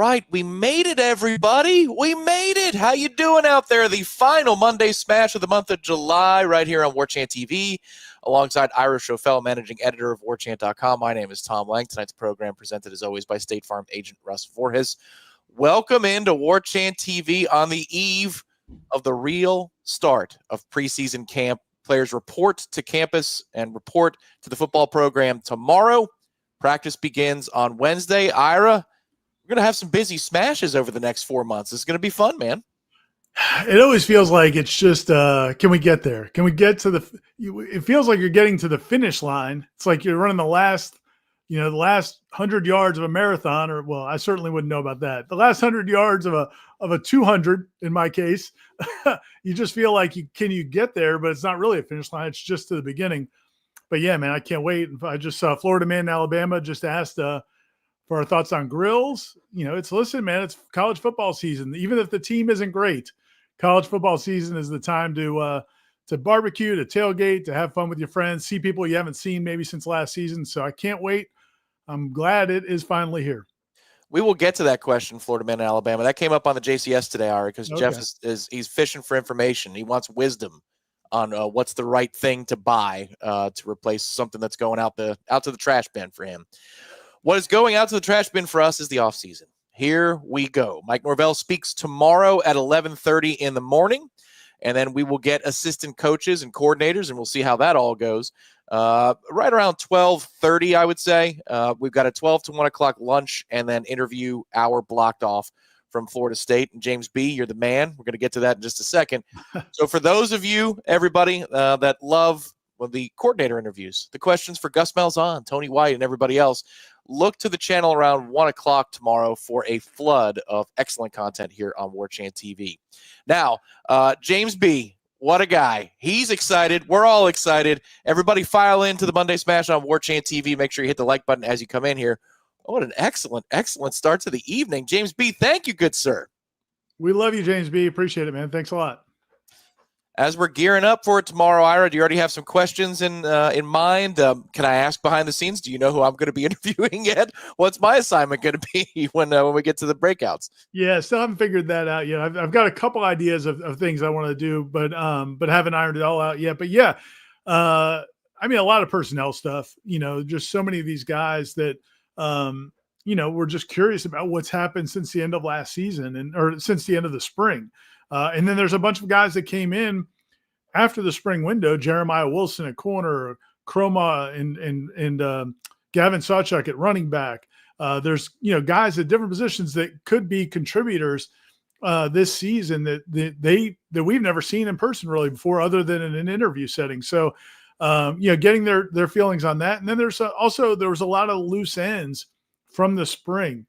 right. We made it, everybody. We made it. How you doing out there? The final Monday smash of the month of July right here on Warchant TV alongside Ira Schofel, managing editor of Warchant.com. My name is Tom Lang. Tonight's program presented as always by State Farm agent Russ Voorhis. Welcome into Warchant TV on the eve of the real start of preseason camp. Players report to campus and report to the football program tomorrow. Practice begins on Wednesday. Ira, we're going to have some busy smashes over the next 4 months. It's going to be fun, man. It always feels like it's just, can we get there? Can we get to it feels like you're getting to the finish line. It's like you're running the last 100 yards of a marathon, or, well, I certainly wouldn't know about that. The last 100 yards of a 200 in my case. You just feel like can you get there, but it's not really a finish line. It's just to the beginning. But yeah, man, I can't wait. I just saw Florida Man in Alabama just asked for our thoughts on grills. Listen, man, it's college football season. Even if the team isn't great, college football season is the time to barbecue, to tailgate, to have fun with your friends, see people you haven't seen maybe since last season. So I can't wait. I'm glad it is finally here. We will get to that question, Florida Man in Alabama. That came up on the JCS today, Ari, because Okay. Jeff he's fishing for information. He wants wisdom on what's the right thing to buy to replace something that's going out to the trash bin for him. What is going out to the trash bin for us is the offseason. Here we go. Mike Norvell speaks tomorrow at 11:30 in the morning, and then we will get assistant coaches and coordinators, and we'll see how that all goes. Right around 12:30, I would say. We've got a 12 to 1 o'clock lunch and then interview hour blocked off from Florida State. And James B., you're the man. We're going to get to that in just a second. So for those of you, everybody, that love the coordinator interviews, the questions for Gus Malzahn, Tony White, and everybody else, look to the channel around 1 o'clock tomorrow for a flood of excellent content here on Warchant TV. Now, James B., what a guy. He's excited. We're all excited. Everybody file into the Monday Smash on Warchant TV. Make sure you hit the like button as you come in here. Oh, what an excellent, excellent start to the evening. James B., thank you, good sir. We love you, James B. Appreciate it, man. Thanks a lot. As we're gearing up for it tomorrow, Ira, do you already have some questions in mind? Can I ask behind the scenes? Do you know who I'm going to be interviewing yet? What's my assignment going to be when we get to the breakouts? Yeah, still haven't figured that out yet. I've got a couple ideas of things I want to do, but haven't ironed it all out yet. But yeah, a lot of personnel stuff. Just so many of these guys that we're just curious about what's happened since the end of last season or since the end of the spring. And then there's a bunch of guys that came in after the spring window: Jeremiah Wilson at corner, Chroma and Gavin Sawchuk at running back. There's guys at different positions that could be contributors this season that we've never seen in person really before, other than in an interview setting. So getting their feelings on that. And then there was a lot of loose ends from the spring.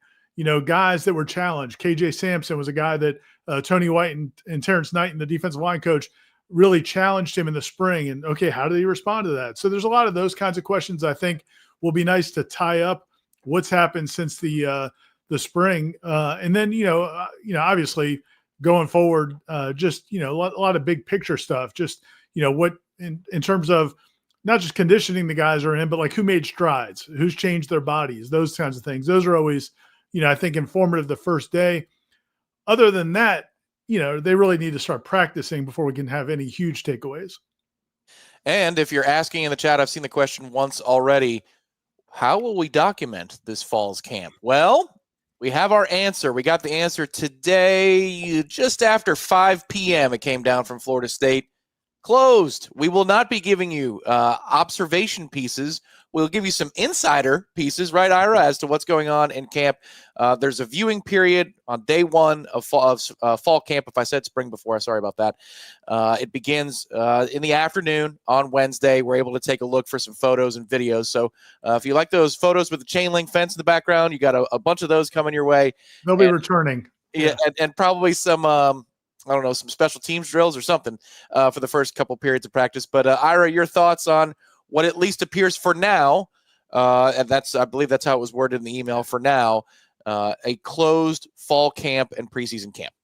Guys that were challenged. KJ Sampson was a guy that Tony White and Terrence Knight and the defensive line coach really challenged him in the spring. And okay, how did he respond to that? So there's a lot of those kinds of questions I think will be nice to tie up what's happened since the spring. And then, obviously going forward, just, a lot of big picture stuff, just, what in terms of not just conditioning the guys are in, but like who made strides, who's changed their bodies, those kinds of things. Those are always, I think informative the first day. Other than that, they really need to start practicing before we can have any huge takeaways. And if you're asking in the chat, I've seen the question once already, how will we document this fall's camp? Well, we have our answer. We got the answer today, just after 5 p.m. It came down from Florida State. Closed. We will not be giving you observation pieces. We'll give you some insider pieces, right, Ira, as to what's going on in camp. There's a viewing period on day one of fall camp. If I said spring before, sorry about that. It begins in the afternoon on Wednesday. We're able to take a look for some photos and videos. So if you like those photos with the chain link fence in the background, you got a bunch of those coming your way. They'll be returning. Yeah, and probably some some special teams drills or something for the first couple periods of practice. But Ira, your thoughts on what at least appears for now, and I believe that's how it was worded in the email, for now, a closed fall camp and preseason camp.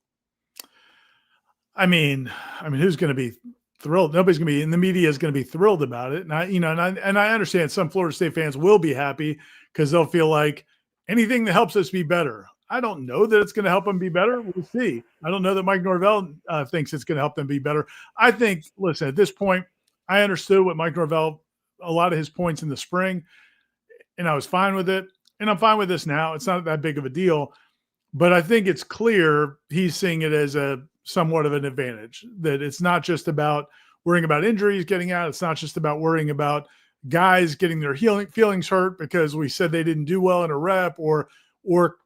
I mean, who's going to be thrilled? Nobody's going to be, and the media is going to be thrilled about it. And I understand some Florida State fans will be happy because they'll feel like anything that helps us be better. I don't know that it's going to help them be better. We'll see. I don't know that Mike Norvell thinks it's going to help them be better. I think, listen, at this point, I understood what Mike Norvell, a lot of his points in the spring, and I was fine with it. And I'm fine with this now. It's not that big of a deal. But I think it's clear he's seeing it as a somewhat of an advantage, that it's not just about worrying about injuries getting out. It's not just about worrying about guys getting their feelings hurt because we said they didn't do well in a rep, or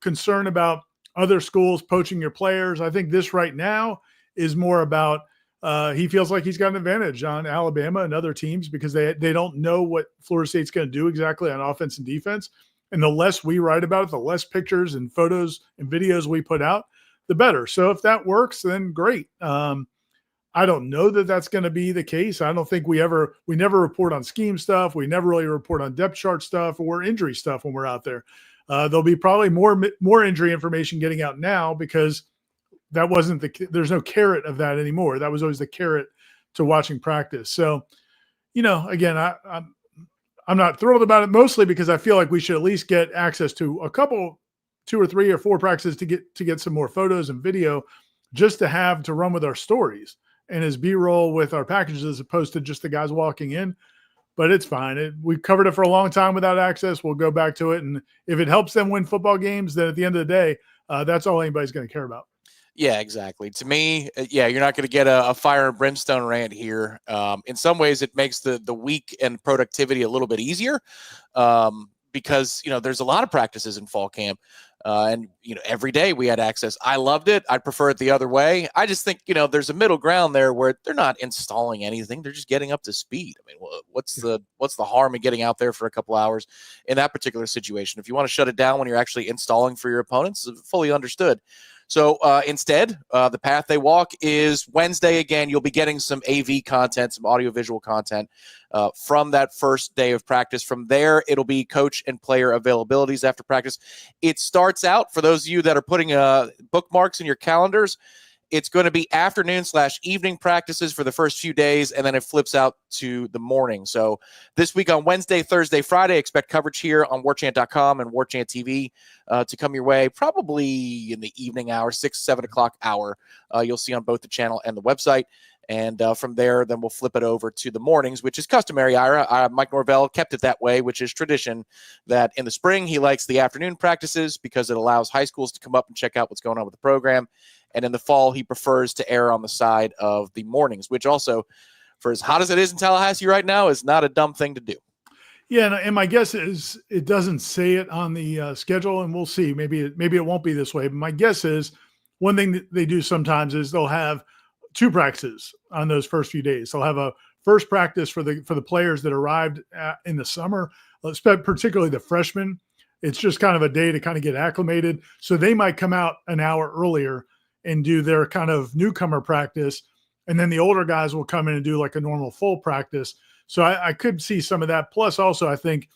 concern about other schools poaching your players. I think this right now is more about he feels like he's got an advantage on Alabama and other teams because they don't know what Florida State's going to do exactly on offense and defense. And the less we write about it, the less pictures and photos and videos we put out, the better. So if that works, then great. I don't know that that's going to be the case. I don't think we never report on scheme stuff. We never really report on depth chart stuff or injury stuff when we're out there. There'll be probably more injury information getting out now because that wasn't there's no carrot of that anymore. That was always the carrot to watching practice. So, again, I'm not thrilled about it, mostly because I feel like we should at least get access to a couple, 2 or 3 or 4 practices to get some more photos and video just to have to run with our stories and as B-roll with our packages as opposed to just the guys walking in. But it's fine. We've covered it for a long time without access. We'll go back to it. And if it helps them win football games, then at the end of the day, that's all anybody's going to care about. Yeah, exactly. To me, you're not going to get a fire and brimstone rant here. In some ways, it makes the week and productivity a little bit easier because, there's a lot of practices in fall camp. And every day we had access. I loved it. I'd prefer it the other way. I just think, there's a middle ground there where they're not installing anything. They're just getting up to speed. I mean, what's the harm in getting out there for a couple hours in that particular situation? If you want to shut it down when you're actually installing for your opponents, fully understood. So instead, the path they walk is Wednesday. Again, you'll be getting some AV content, some audiovisual content from that first day of practice. From there, it'll be coach and player availabilities after practice. It starts out, for those of you that are putting bookmarks in your calendars, it's going to be afternoon/evening practices for the first few days, and then it flips out to the morning. So this week on Wednesday, Thursday, Friday, expect coverage here on warchant.com and Warchant TV to come your way, probably in the evening hour, 6, 7 o'clock hour. You'll see on both the channel and the website. And from there, then we'll flip it over to the mornings, which is customary. Mike Norvell kept it that way, which is tradition, that in the spring, he likes the afternoon practices because it allows high schools to come up and check out what's going on with the program. And in the fall, he prefers to err on the side of the mornings, which also, for as hot as it is in Tallahassee right now, is not a dumb thing to do. Yeah, and my guess is it doesn't say it on the schedule, and we'll see. Maybe it won't be this way. But my guess is one thing that they do sometimes is they'll have 2 practices on those first few days. They'll have a first practice for the players that arrived in the summer, particularly the freshmen. It's just kind of a day to kind of get acclimated. So they might come out an hour earlier and do their kind of newcomer practice. And then the older guys will come in and do like a normal full practice. So I could see some of that. Plus also, I think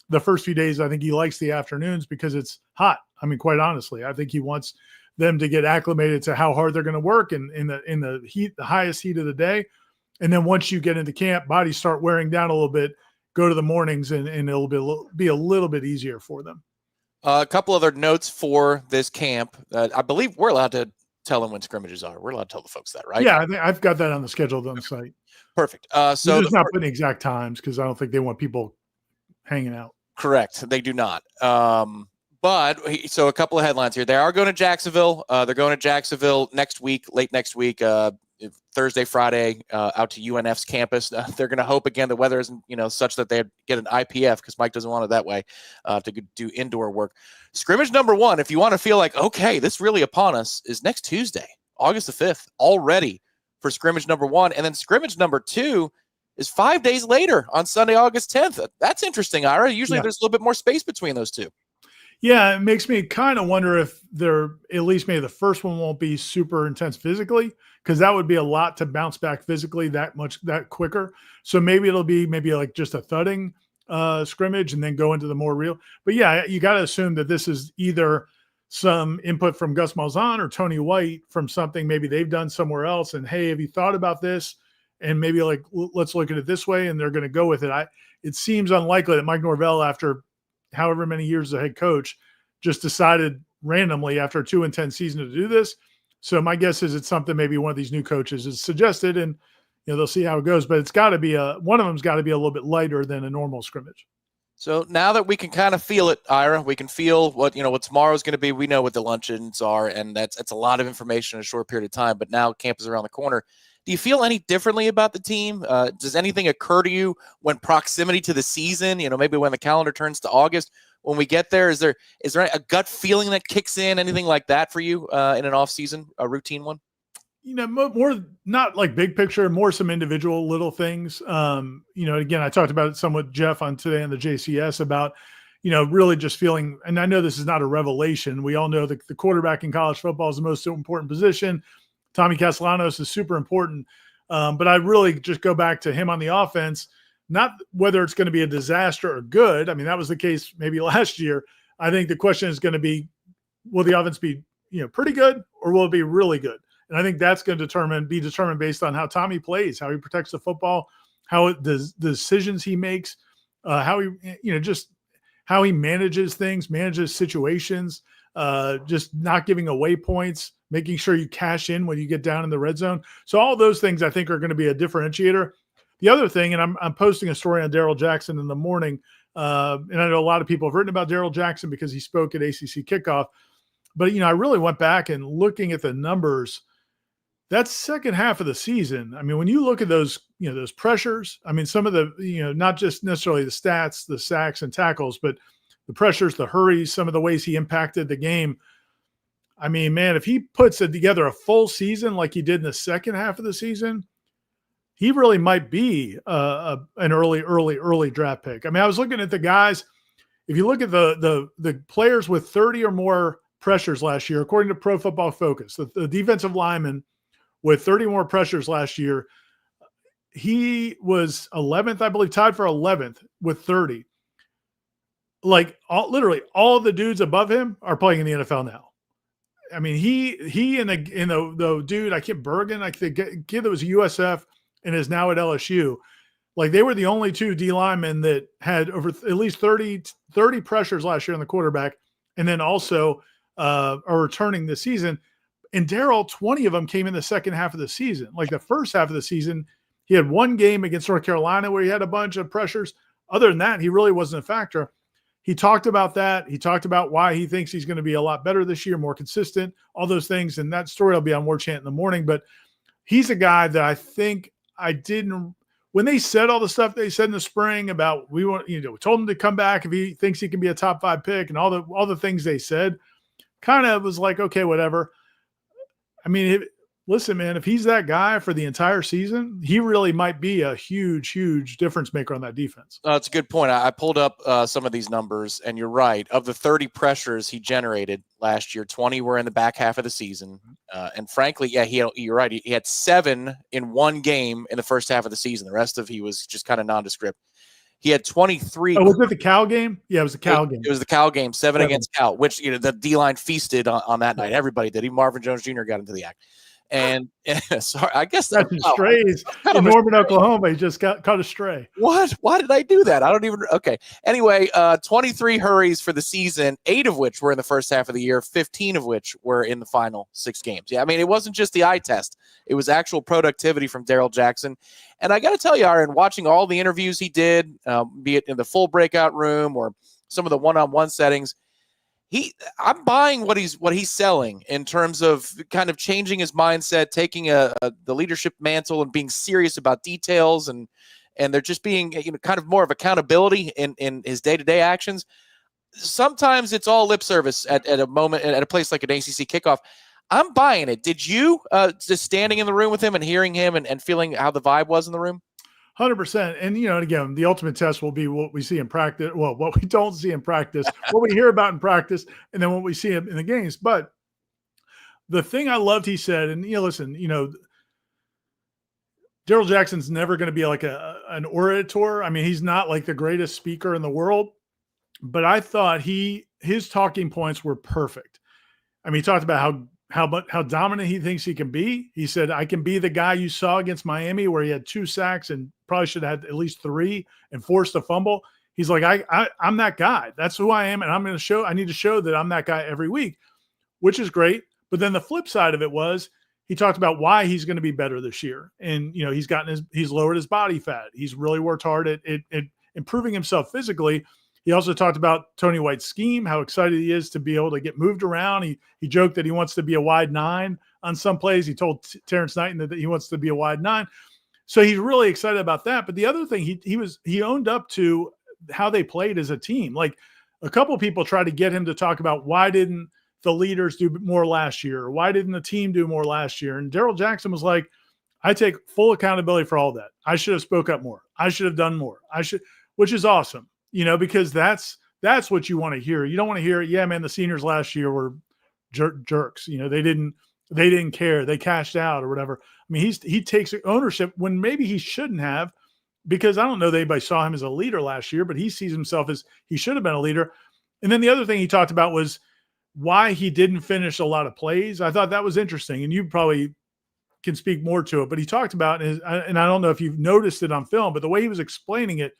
the first few days, I think he likes the afternoons because it's hot. I mean, quite honestly, I think he wants them to get acclimated to how hard they're going to work in the heat, the highest heat of the day. And then once you get into camp, bodies start wearing down a little bit, go to the mornings and it'll be a little bit easier for them. A couple other notes for this camp. I believe we're allowed to tell them when scrimmages are. We're allowed to tell the folks that, right? Yeah, I think I've got that on the schedule on the site. Perfect. So it's not putting exact times because I don't think they want people hanging out. Correct. They do not. But so a couple of headlines here. They are going to Jacksonville. They're going to Jacksonville next week, late next week, Thursday, Friday, out to UNF's campus. They're going to hope again the weather isn't such that they get an IPF because Mike doesn't want it that way to do indoor work. Scrimmage number 1, if you want to feel like okay, this really upon us, is next Tuesday, August the 5th, already for scrimmage number 1, and then scrimmage number 2 is 5 days later on Sunday, August 10th. That's interesting, Ira. Usually there's a little bit more space between those two. Yeah, it makes me kind of wonder if they're at least maybe the first one won't be super intense physically, because that would be a lot to bounce back physically that quicker. So maybe it'll be like just a thudding scrimmage and then go into the more real. But yeah, you got to assume that this is either some input from Gus Malzahn or Tony White from something maybe they've done somewhere else. And hey, have you thought about this? And maybe let's look at it this way, and they're going to go with it. It seems unlikely that Mike Norvell, after however many years as a head coach, just decided randomly after a 2-10 season to do this. So my guess is it's something maybe one of these new coaches has suggested, and they'll see how it goes. But it's got to be one of them's got to be a little bit lighter than a normal scrimmage. So now that we can kind of feel it, Ira, we can feel what tomorrow's going to be. We know what the luncheons are, and that's a lot of information in a short period of time. But now camp is around the corner. Do you feel any differently about the team? Does anything occur to you when proximity to the season, maybe when the calendar turns to August, when we get there, is there a gut feeling that kicks in, anything like that for you in an off season, a routine one? More not like big picture, more some individual little things. Again, I talked about it some with Jeff on today on the JCS about, really just feeling, and I know this is not a revelation. We all know that the quarterback in college football is the most important position. Tommy Castellanos is super important. But I really just go back to him on the offense, not whether it's going to be a disaster or good. I mean, that was the case maybe last year. I think the question is going to be, will the offense be, pretty good, or will it be really good? And I think that's going to be determined based on how Tommy plays, how he protects the football, how the decisions he makes, how he, just how he manages things, manages situations, just not giving away points, making sure you cash in when you get down in the red zone. So all those things I think are going to be a differentiator. The other thing, and I'm posting a story on Daryl Jackson in the morning, and I know a lot of people have written about Daryl Jackson because he spoke at ACC kickoff. But, I really went back and looking at the numbers. That second half of the season, I mean, when you look at those, those pressures, I mean, some of the, not just necessarily the stats, the sacks and tackles, but the pressures, the hurries, some of the ways he impacted the game. I mean, man, if he puts together a full season like he did in the second half of the season, he really might be an early draft pick. I mean, I was looking at the guys. If you look at the players with 30 or more pressures last year, according to Pro Football Focus, the defensive lineman with 30 more pressures last year, he was 11th, I believe, tied for 11th with 30. Like literally all of the dudes above him are playing in the NFL now. I mean, he and the dude, I can't Bergen, like the kid that was USF and is now at LSU. Like they were the only two D linemen that had over at least 30 pressures last year on the quarterback, and then also are returning this season. And Daryl, 20 of them came in the second half of the season. Like the first half of the season, he had one game against North Carolina where he had a bunch of pressures. Other than that, he really wasn't a factor. He talked about that. He talked about why he thinks he's going to be a lot better this year, more consistent, all those things. And that story will be on Warchant in the morning. But he's a guy that I think when they said all the stuff they said in the spring about we told him to come back if he thinks he can be a top 5 pick and all the things they said, kind of was like, okay, whatever. I mean, listen, man, if he's that guy for the entire season, he really might be a huge, huge difference maker on that defense. That's a good point. I pulled up some of these numbers, and you're right. Of the 30 pressures he generated last year, 20 were in the back half of the season. And frankly, yeah, you're right. He had 7 in one game in the first half of the season. The rest of he was just kind of nondescript. He had 23. Oh, was it the Cal game? Yeah, it was the Cal game. It was the Cal game, 7 against Cal, which the D-line feasted on that night. Everybody did. Even Marvin Jones Jr. got into the act. And sorry, I guess that's strays in Norman, Oklahoma. He just caught a stray. What? Why did I do that? I don't even. Okay. Anyway, 23 hurries for the season, 8 of which were in the first half of the year, 15 of which were in the final 6 games. Yeah, I mean, it wasn't just the eye test; it was actual productivity from Daryl Jackson. And I got to tell you, Aaron, watching all the interviews he did, be it in the full breakout room or some of the one-on-one settings. I'm buying what he's selling in terms of kind of changing his mindset, taking the leadership mantle and being serious about details, and they're just being kind of more of accountability in his day-to-day actions. Sometimes it's all lip service at a moment at a place like an ACC kickoff. I'm buying it. Did you just standing in the room with him and hearing him and feeling how the vibe was in the room? 100%. And, again, the ultimate test will be what we see in practice. Well, what we don't see in practice, what we hear about in practice, and then what we see in the games. But the thing I loved, he said, and, listen, Daryl Jackson's never going to be like an orator. I mean, he's not like the greatest speaker in the world, but I thought his talking points were perfect. I mean, he talked about how dominant he thinks he can be. He said, I can be the guy you saw against Miami where he had 2 sacks and probably should have had at least 3 and forced a fumble. He's like, I'm that guy. That's who I am. And I need to show that I'm that guy every week. which is great. But then the flip side of it was he talked about why he's going to be better this year. And, he's lowered his body fat. He's really worked hard at improving himself physically. He also talked about Tony White's scheme, how excited he is to be able to get moved around. He joked that he wants to be a wide 9 on some plays. He told Terrence Knighton that he wants to be a wide 9. So he's really excited about that. But the other thing, he owned up to how they played as a team. Like, a couple of people tried to get him to talk about why didn't the leaders do more last year? Or why didn't the team do more last year? And Daryl Jackson was like, I take full accountability for all that. I should have spoke up more. I should have done more. Which is awesome, because that's what you want to hear. You don't want to hear, yeah, man, the seniors last year were jerks. They didn't care. They cashed out or whatever. I mean, he takes ownership when maybe he shouldn't have, because I don't know that anybody saw him as a leader last year, but he sees himself as he should have been a leader. And then the other thing he talked about was why he didn't finish a lot of plays. I thought that was interesting, and you probably can speak more to it, but he talked about, and I don't know if you've noticed it on film, but the way he was explaining it,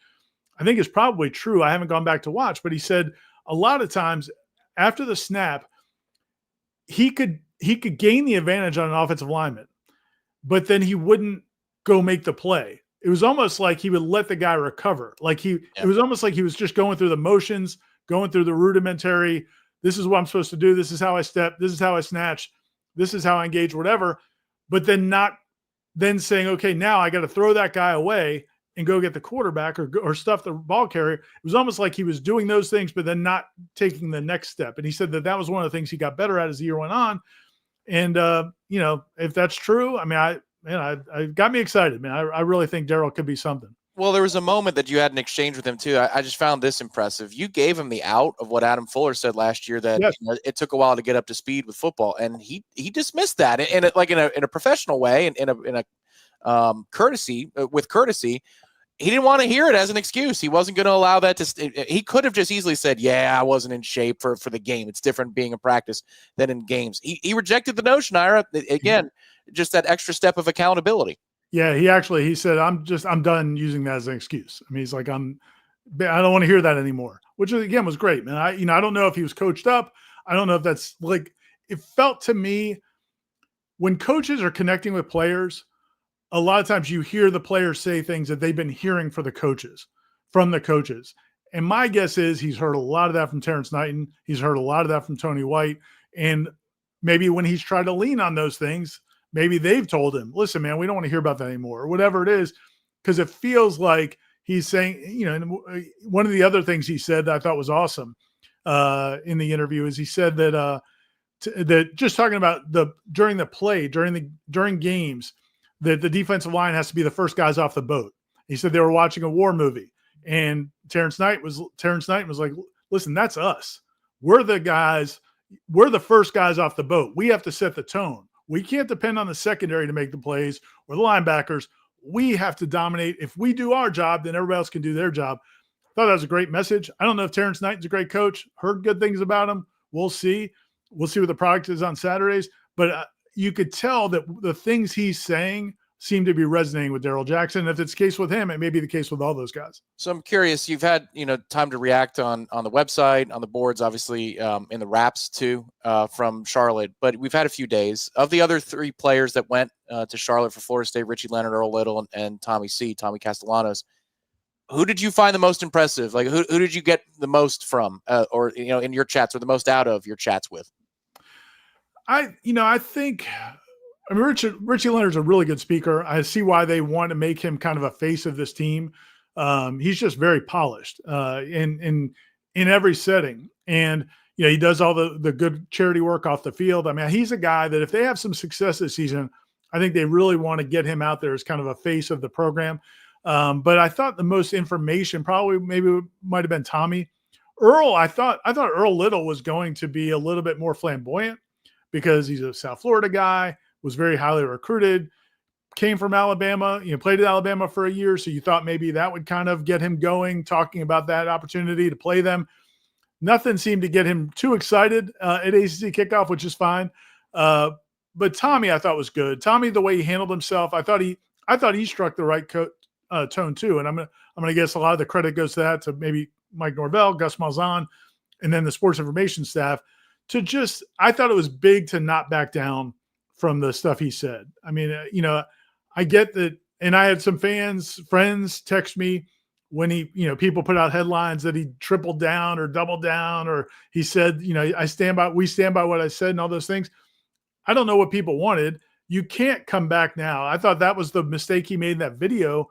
I think is probably true. I haven't gone back to watch, but he said a lot of times after the snap, he could gain the advantage on an offensive lineman, but then he wouldn't go make the play. It was almost like he would let the guy recover. Like it was almost like he was just going through the motions, going through the rudimentary, this is what I'm supposed to do. This is how I step. This is how I snatch. This is how I engage, whatever. But then not then saying, okay, now I got to throw that guy away and go get the quarterback or stuff the ball carrier. It was almost like he was doing those things, but then not taking the next step. And he said that was one of the things he got better at as the year went on. And, if that's true, I mean, I got me excited, man. I really think Daryl could be something. Well, there was a moment that you had an exchange with him too. I just found this impressive. You gave him the out of what Adam Fuller said last year, that yes, it took a while to get up to speed with football, and he dismissed that in a professional way, and in a courtesy. He didn't want to hear it as an excuse. He wasn't going to allow that to. He could have just easily said, "Yeah, I wasn't in shape for the game. It's different being in practice than in games." He rejected the notion, Ira. Again, just that extra step of accountability. Yeah, he said, I'm done using that as an excuse. I mean, he's like, I don't want to hear that anymore, which again was great, man. I don't know if he was coached up. I don't know if that's like, it felt to me when coaches are connecting with players, a lot of times you hear the players say things that they've been hearing from the coaches. And my guess is he's heard a lot of that from Terrence Knighton. He's heard a lot of that from Tony White. And maybe when he's tried to lean on those things, maybe they've told him, listen, man, we don't want to hear about that anymore, or whatever it is, because it feels like he's saying, one of the other things he said that I thought was awesome in the interview is he said that that just talking about during games, that the defensive line has to be the first guys off the boat. He said they were watching a war movie, and Terrence Knighton was like, listen, that's us. We're the guys. We're the first guys off the boat. We have to set the tone. We can't depend on the secondary to make the plays or the linebackers. We have to dominate. If we do our job, then everybody else can do their job. I thought that was a great message. I don't know if Terrence Knighton's a great coach. Heard good things about him. We'll see. We'll see what the product is on Saturdays. But you could tell that the things he's saying seem to be resonating with Daryl Jackson. If it's the case with him, it may be the case with all those guys. So I'm curious, you've had, time to react on the website, on the boards, obviously in the wraps too, from Charlotte, but we've had a few days. Of the other three players that went to Charlotte for Florida State, Richie Leonard, Earl Little, and Tommy Castellanos, who did you find the most impressive? Like who did you get the most from, or in your chats, or the most out of your chats with? I think, Richie Leonard's a really good speaker. I see why they want to make him kind of a face of this team. He's just very polished in every setting. And, he does all the good charity work off the field. I mean, he's a guy that if they have some success this season, I think they really want to get him out there as kind of a face of the program. But I thought the most information maybe might have been Tommy. Earl, I thought Earl Little was going to be a little bit more flamboyant because he's a South Florida guy, was very highly recruited, came from Alabama, played at Alabama for a year. So you thought maybe that would kind of get him going, talking about that opportunity to play them. Nothing seemed to get him too excited at ACC kickoff, which is fine. But Tommy, I thought was good. Tommy, the way he handled himself, I thought he struck the right tone too. And I'm gonna guess a lot of the credit goes to that, to maybe Mike Norvell, Gus Malzahn, and then the sports information staff. I thought it was big to not back down from the stuff he said. I mean, I get that. And I had some friends text me when people put out headlines that he tripled down or doubled down, or he said, we stand by what I said and all those things. I don't know what people wanted. You can't come back now. I thought that was the mistake he made in that video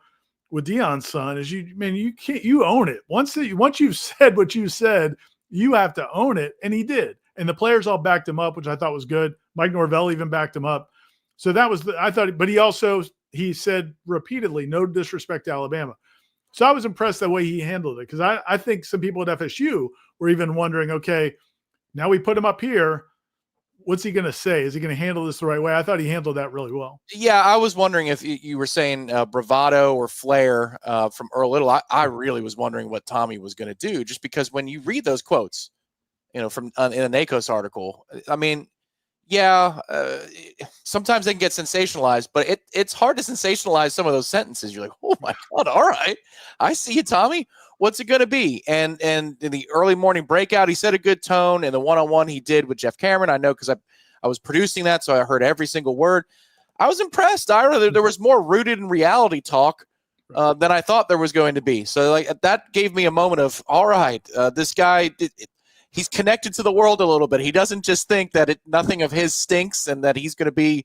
with Deion's son is you own it. Once you've said what you said, you have to own it. And he did. And the players all backed him up, which I thought was good. Mike Norvell even backed him up. So that was but he said repeatedly, no disrespect to Alabama. So I was impressed the way he handled it. Cause I think some people at FSU were even wondering, okay, now we put him up here. What's he going to say? Is he going to handle this the right way? I thought he handled that really well. Yeah, I was wondering if you were saying bravado or flair from Earl Little. I really was wondering what Tommy was going to do, just because when you read those quotes, from in a NACOS article, I mean, sometimes they can get sensationalized, but it's hard to sensationalize some of those sentences. You're like, oh my God, all right, I see you, Tommy. What's it going to be? And in the early morning breakout, he set a good tone. And the one-on-one he did with Jeff Cameron, I know because I was producing that, so I heard every single word. I was impressed. Ira, there was more rooted in reality talk than I thought there was going to be. So that gave me a moment of, all right, this guy, he's connected to the world a little bit. He doesn't just think that nothing of his stinks and that he's going to be,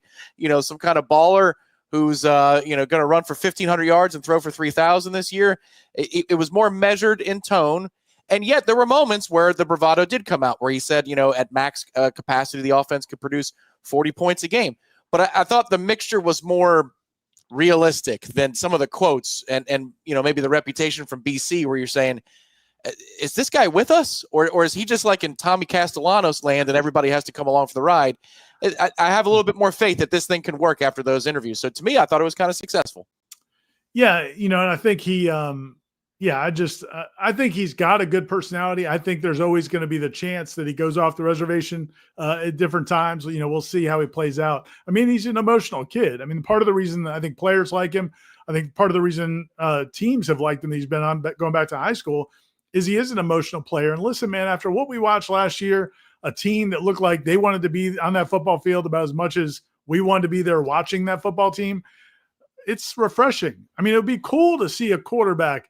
some kind of baller who's going to run for 1,500 yards and throw for 3,000 this year. It was more measured in tone, and yet there were moments where the bravado did come out, where he said, at max capacity, the offense could produce 40 points a game. But I thought the mixture was more realistic than some of the quotes, and maybe the reputation from BC, where you're saying, is this guy with us, or is he just like in Tommy Castellanos land and everybody has to come along for the ride? I have a little bit more faith that this thing can work after those interviews. So to me, I thought it was kind of successful. Yeah. And I think I think he's got a good personality. I think there's always going to be the chance that he goes off the reservation at different times. We'll see how he plays out. I mean, he's an emotional kid. I mean, part of the reason that I think players like him, I think part of the reason teams have liked him, he's been on going back to high school, is he is an emotional player. And listen, man, after what we watched last year, a team that looked like they wanted to be on that football field about as much as we wanted to be there watching that football team, it's refreshing. I mean, it would be cool to see a quarterback,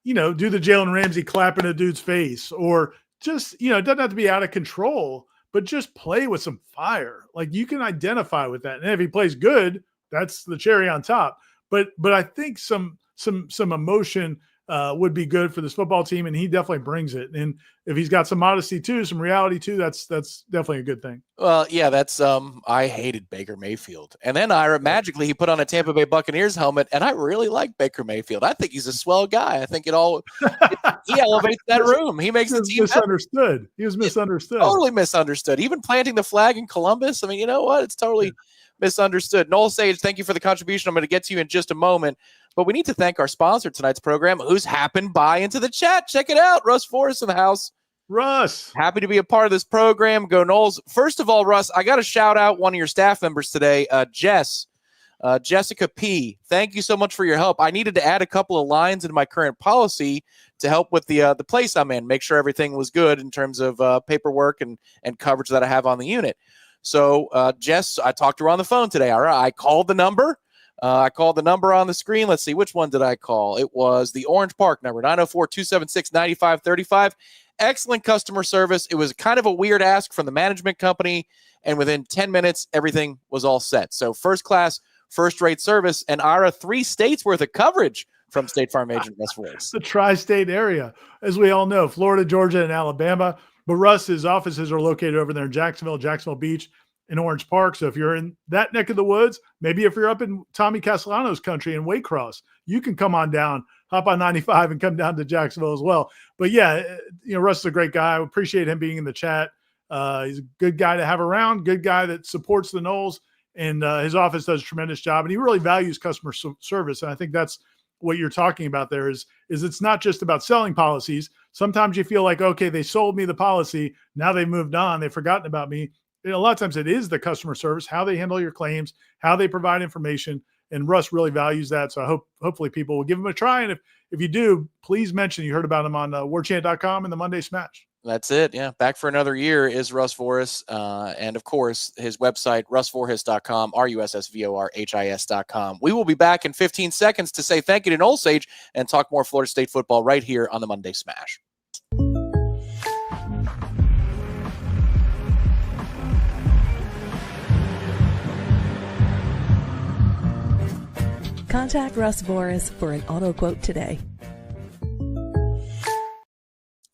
do the Jalen Ramsey clap in a dude's face, or just, it doesn't have to be out of control, but just play with some fire. Like, you can identify with that. And if he plays good, that's the cherry on top. But I think some emotion would be good for this football team, and he definitely brings it. And if he's got some modesty too, some reality too, that's definitely a good thing. Well, yeah, that's I hated Baker Mayfield, and then magically he put on a Tampa Bay Buccaneers helmet, and I really like Baker Mayfield. I think he's a swell guy. I think he elevates that room. He makes the team misunderstood. Better. He was misunderstood. Totally misunderstood. Even planting the flag in Columbus. I mean, you know what? It's totally misunderstood. Noel Sage, thank you for the contribution. I'm going to get to you in just a moment. But we need to thank our sponsor tonight's program, who's happened by into the chat. Check it out. Russ Forrest in the house. Russ. Happy to be a part of this program. Go Noles. First of all, Russ, I got to shout out one of your staff members today, Jessica P. Thank you so much for your help. I needed to add a couple of lines in my current policy to help with the place I'm in, make sure everything was good in terms of paperwork and coverage that I have on the unit. So, Jess, I talked to her on the phone today. All right, I called the number. I called the number on the screen. Let's see, which one did I call? It was the Orange Park number, 904-276-9535. Excellent customer service. It was kind of a weird ask from the management company, and within 10 minutes, everything was all set. So first class, first-rate service, and Ira, 3 states worth of coverage from State Farm agent Russ Forrest. The tri-state area, as we all know, Florida, Georgia, and Alabama. But Russ's offices are located over there in Jacksonville Beach, in Orange Park. So if you're in that neck of the woods, maybe if you're up in Tommy Castellanos country in Waycross, you can come on down, hop on 95 and come down to Jacksonville as well. But yeah, Russ is a great guy. I appreciate him being in the chat. He's a good guy to have around, good guy that supports the Noles, and his office does a tremendous job. And he really values customer service. And I think that's what you're talking about there is it's not just about selling policies. Sometimes you feel like, okay, they sold me the policy. Now they've moved on. They've forgotten about me. A lot of times it is the customer service, how they handle your claims, how they provide information. And Russ really values that. So hopefully people will give him a try. And if you do, please mention you heard about him on warchant.com and the Monday Smash. That's it. Yeah. Back for another year is Russ Vorhis. And of course, his website, russvorhis.com, russvorhis.com. We will be back in 15 seconds to say thank you to Noel Sage and talk more Florida State football right here on the Monday Smash. Contact Russ Vorhis for an auto quote today.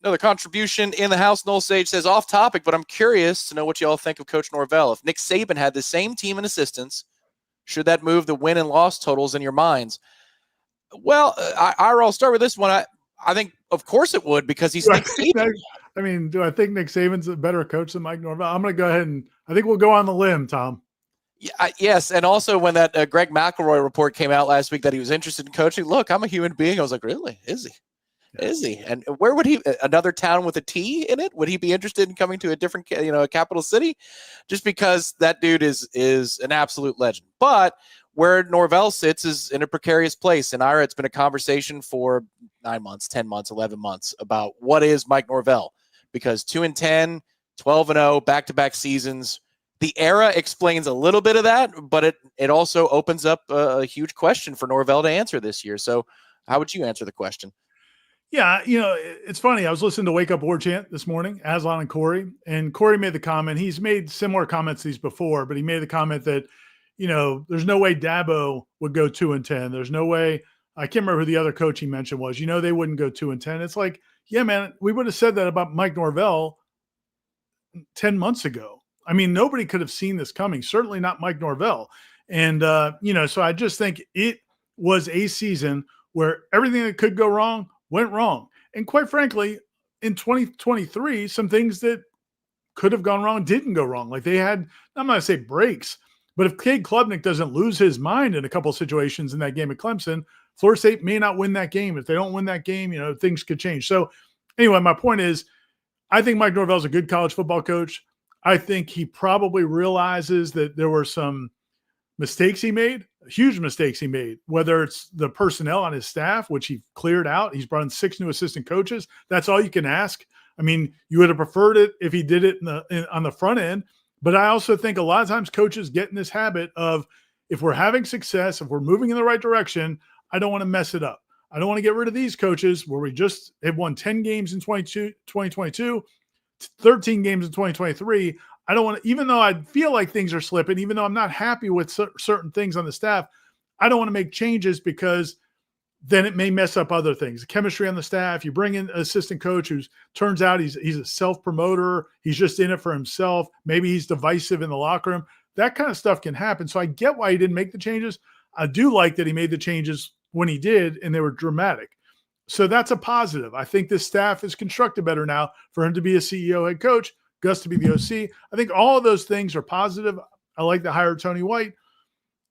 Another contribution in the house. Noel Sage says, off topic, but I'm curious to know what you all think of Coach Norvell. If Nick Saban had the same team and assistants, should that move the win and loss totals in your minds? Well, I'll start with this one. I think, of course it would, because he's Nick Saban. I mean, do I think Nick Saban's a better coach than Mike Norvell? I'm going to go ahead and I think we'll go on the limb, Tom. Yes, and also when that Greg McElroy report came out last week that he was interested in coaching, look, I'm a human being. I was like, really? Is he? Is he? And where would he? Another town with a T in it? Would he be interested in coming to a different, a capital city? Just because that dude is an absolute legend. But where Norvell sits is in a precarious place. And Ira, it's been a conversation for 9 months, 10 months, 11 months about what is Mike Norvell, because 2-10, 12-0, back-to-back seasons. The era explains a little bit of that, but it also opens up a huge question for Norvell to answer this year. So how would you answer the question? Yeah, it's funny. I was listening to Wake Up Warchant this morning, Aslan and Corey made the comment. He's made similar comments these before, but he made the comment that, there's no way Dabo would go 2-10. There's no way. I can't remember who the other coach he mentioned was. They wouldn't go 2-10. It's like, yeah, man, we would have said that about Mike Norvell 10 months ago. I mean, nobody could have seen this coming. Certainly not Mike Norvell. And so I just think it was a season where everything that could go wrong went wrong. And quite frankly, in 2023, some things that could have gone wrong didn't go wrong. Like they had, I'm not going to say breaks, but if Cade Klubnik doesn't lose his mind in a couple of situations in that game at Clemson, Florida State may not win that game. If they don't win that game, things could change. So anyway, my point is, I think Mike Norvell is a good college football coach. I think he probably realizes that there were some mistakes he made, huge mistakes he made, whether it's the personnel on his staff, which he cleared out. He's brought in 6 new assistant coaches. That's all you can ask. I mean, you would have preferred it if he did it on the front end. But I also think a lot of times coaches get in this habit of, if we're having success, if we're moving in the right direction, I don't want to mess it up. I don't want to get rid of these coaches where we just have won 10 games in 2022, 13 games in 2023. I don't want to, even though I feel like things are slipping, even though I'm not happy with certain things on the staff, I don't want to make changes because then it may mess up other things. The chemistry on the staff, you bring in an assistant coach who turns out he's a self-promoter. He's just in it for himself. Maybe he's divisive in the locker room. That kind of stuff can happen. So I get why he didn't make the changes. I do like that he made the changes when he did, and they were dramatic. So that's a positive. I think this staff is constructed better now for him to be a CEO head coach, Gus to be the OC. I think all of those things are positive. I like the hire of Tony White.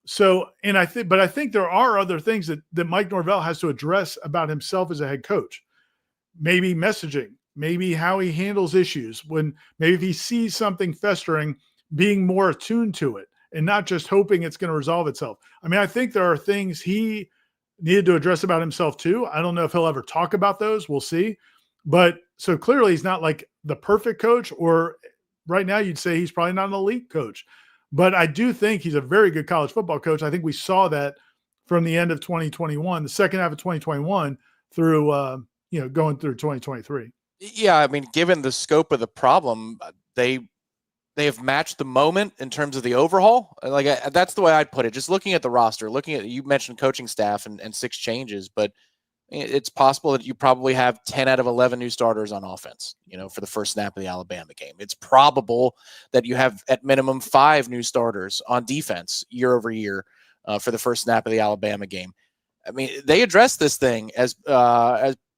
So, I think there are other things that Mike Norvell has to address about himself as a head coach. Maybe messaging, maybe how he handles issues, maybe if he sees something festering, being more attuned to it and not just hoping it's going to resolve itself. I mean, I think there are things he needed to address about himself too. I don't know if he'll ever talk about those. We'll see. But so clearly he's not like the perfect coach, or right now you'd say he's probably not an elite coach. But I do think he's a very good college football coach. I think we saw that from the end of 2021, the second half of 2021 through, going through 2023. Yeah. I mean, given the scope of the problem, they have matched the moment in terms of the overhaul. Like that's the way I'd put it. Just looking at the roster, you mentioned coaching staff and 6 changes, but it's possible that you probably have 10 out of 11 new starters on offense, for the first snap of the Alabama game. It's probable that you have at minimum 5 new starters on defense year over year for the first snap of the Alabama game. I mean, they addressed this thing as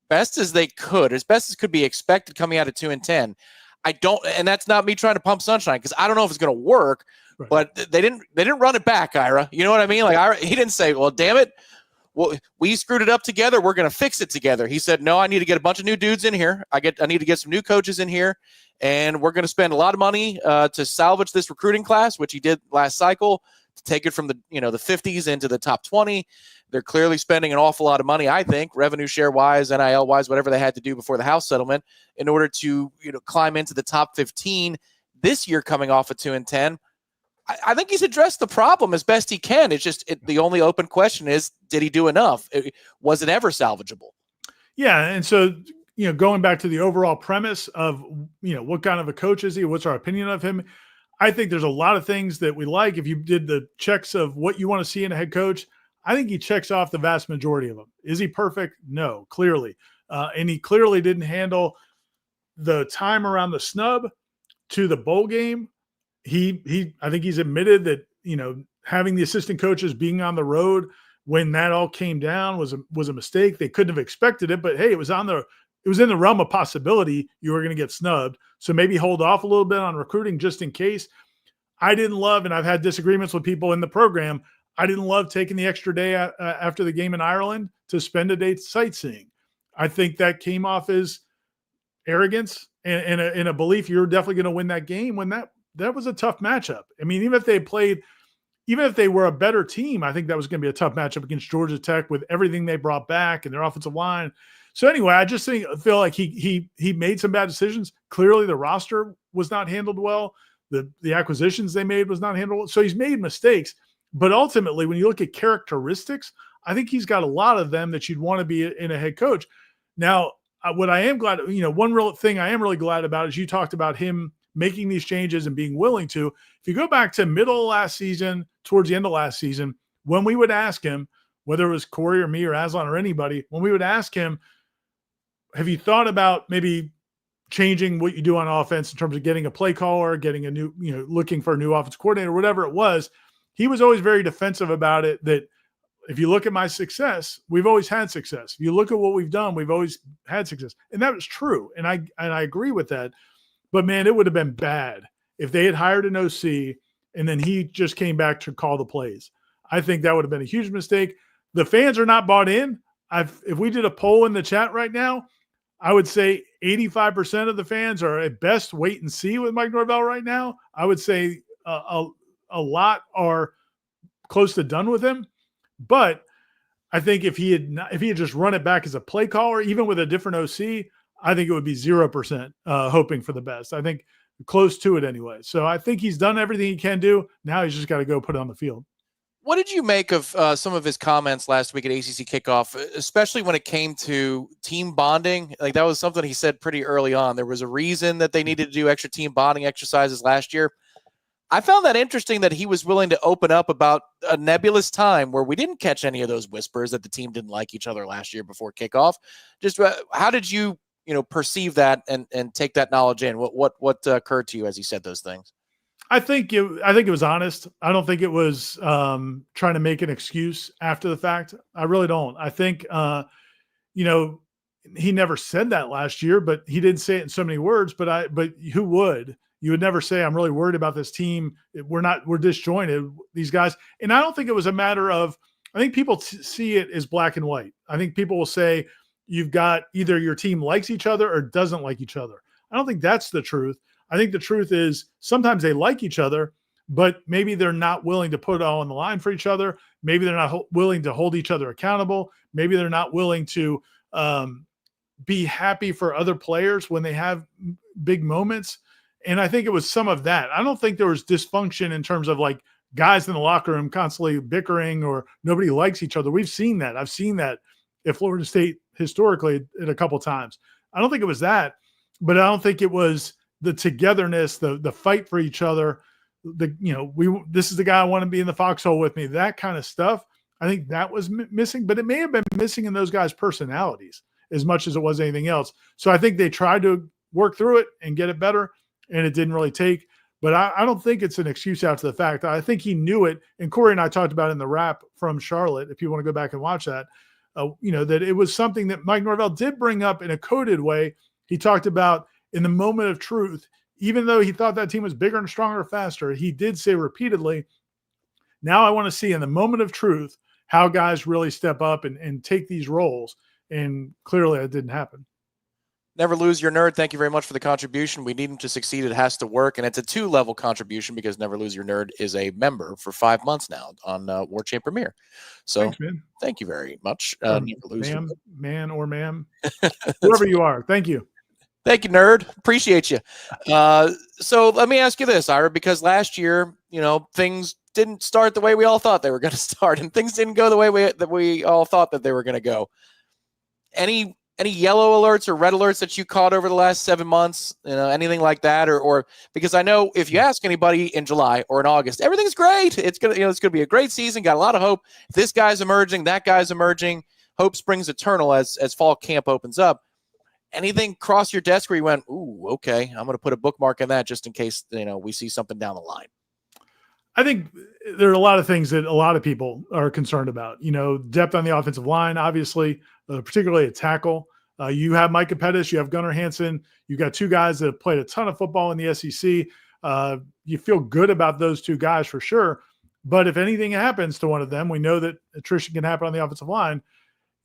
best as they could, as best as could be expected coming out of 2-10. And that's not me trying to pump sunshine, because I don't know if it's going to work, right. But they didn't run it back, Ira. You know what I mean? Like he didn't say, well, damn it. Well, we screwed it up together. We're going to fix it together. He said, no, I need to get a bunch of new dudes in here. I need to get some new coaches in here, and we're going to spend a lot of money to salvage this recruiting class, which he did last cycle, take it from the 50s into the top 20. They're clearly spending an awful lot of money, I think, revenue share wise, NIL wise, whatever they had to do before the House settlement in order to climb into the top 15 this year, coming off of 2-10. I think he's addressed the problem as best he can. It's just the only open question is, did he do enough? Was it ever salvageable? Yeah, and so going back to the overall premise of what kind of a coach is he? What's our opinion of him? I think there's a lot of things that we like. If you did the checks of what you want to see in a head coach, I think he checks off the vast majority of them. Is he perfect? No, clearly, and he clearly didn't handle the time around the snub to the bowl game. I think he's admitted that, having the assistant coaches being on the road when that all came down was a mistake. They couldn't have expected it, but hey, it was in the realm of possibility you were going to get snubbed. So maybe hold off a little bit on recruiting just in case. I didn't love, and I've had disagreements with people in the program, I didn't love taking the extra day after the game in Ireland to spend a day sightseeing. I think that came off as arrogance and a belief you're definitely going to win that game when that was a tough matchup. I mean, even if they were a better team, I think that was going to be a tough matchup against Georgia Tech with everything they brought back and their offensive line. So anyway, I just feel like he made some bad decisions. Clearly the roster was not handled well. The acquisitions they made was not handled well. So he's made mistakes. But ultimately, when you look at characteristics, I think he's got a lot of them that you'd want to be in a head coach. Now, what I am glad, one real thing I am really glad about is you talked about him making these changes and being willing to. If you go back to middle of last season, towards the end of last season, when we would ask him, whether it was Corey or me or Aslan or anybody, when we would ask him, have you thought about maybe changing what you do on offense in terms of getting a play caller, getting a new, looking for a new offense coordinator, whatever it was, he was always very defensive about it. That if you look at my success, we've always had success. If you look at what we've done, we've always had success. And that was true. And I agree with that. But man, it would have been bad if they had hired an OC and then he just came back to call the plays. I think that would have been a huge mistake. The fans are not bought in. If we did a poll in the chat right now, I would say 85% of the fans are at best wait and see with Mike Norvell right now. I would say a lot are close to done with him. But I think if he had just run it back as a play caller, even with a different OC, I think it would be 0% hoping for the best. I think close to it anyway. So I think he's done everything he can do. Now he's just got to go put it on the field. What did you make of some of his comments last week at ACC kickoff, especially when it came to team bonding? Like, that was something he said pretty early on. There was a reason that they needed to do extra team bonding exercises last year. I found that interesting that he was willing to open up about a nebulous time where we didn't catch any of those whispers that the team didn't like each other last year before kickoff. Just how did you perceive that and take that knowledge in? What occurred to you as he said those things? I think it was honest. I don't think it was trying to make an excuse after the fact. I really don't. I think he never said that last year, but he didn't say it in so many words. But who would? You would never say, I'm really worried about this team. We're disjointed, these guys. And I don't think it was a matter of, I think people see it as black and white. I think people will say you've got either your team likes each other or doesn't like each other. I don't think that's the truth. I think the truth is sometimes they like each other, but maybe they're not willing to put it all on the line for each other. Maybe they're not willing to hold each other accountable. Maybe they're not willing to be happy for other players when they have big moments. And I think it was some of that. I don't think there was dysfunction in terms of like guys in the locker room constantly bickering or nobody likes each other. We've seen that. I've seen that at Florida State historically at a couple of times. I don't think it was that, but I don't think it was the togetherness, the fight for each other. This is the guy I want to be in the foxhole with me. That kind of stuff. I think that was missing, but it may have been missing in those guys' personalities as much as it was anything else. So I think they tried to work through it and get it better, and it didn't really take. But I don't think it's an excuse after the fact. I think he knew it. And Corey and I talked about it in the wrap from Charlotte, if you want to go back and watch that, that it was something that Mike Norvell did bring up in a coded way. He talked about in the moment of truth, even though he thought that team was bigger and stronger, faster, he did say repeatedly, now I want to see in the moment of truth how guys really step up and take these roles. And clearly that didn't happen. Never lose your nerd. Thank you very much for the contribution. We need him to succeed. It has to work. And it's a 2-level contribution because Never Lose Your Nerd is a member for 5 months now on Warchant Premier. So thanks, man. Thank you very much. Never lose your nerd. Man or ma'am, whoever you are. Thank you. Thank you, nerd. Appreciate you. So let me ask you this, Ira, because last year, things didn't start the way we all thought they were going to start, and things didn't go the way that we all thought that they were going to go. Any yellow alerts or red alerts that you caught over the last 7 months, anything like that, or because I know if you ask anybody in July or in August, everything's great. It's gonna be a great season. Got a lot of hope. This guy's emerging, that guy's emerging. Hope springs eternal as fall camp opens up. Anything cross your desk where you went, ooh, okay, I'm gonna put a bookmark in that just in case we see something down the line? I think there are a lot of things that a lot of people are concerned about. Depth on the offensive line, obviously, particularly at tackle. You have Micah Pettis, you have Gunnar Hansen. You got 2 guys that have played a ton of football in the SEC. You feel good about those 2 guys for sure. But if anything happens to one of them, we know that attrition can happen on the offensive line.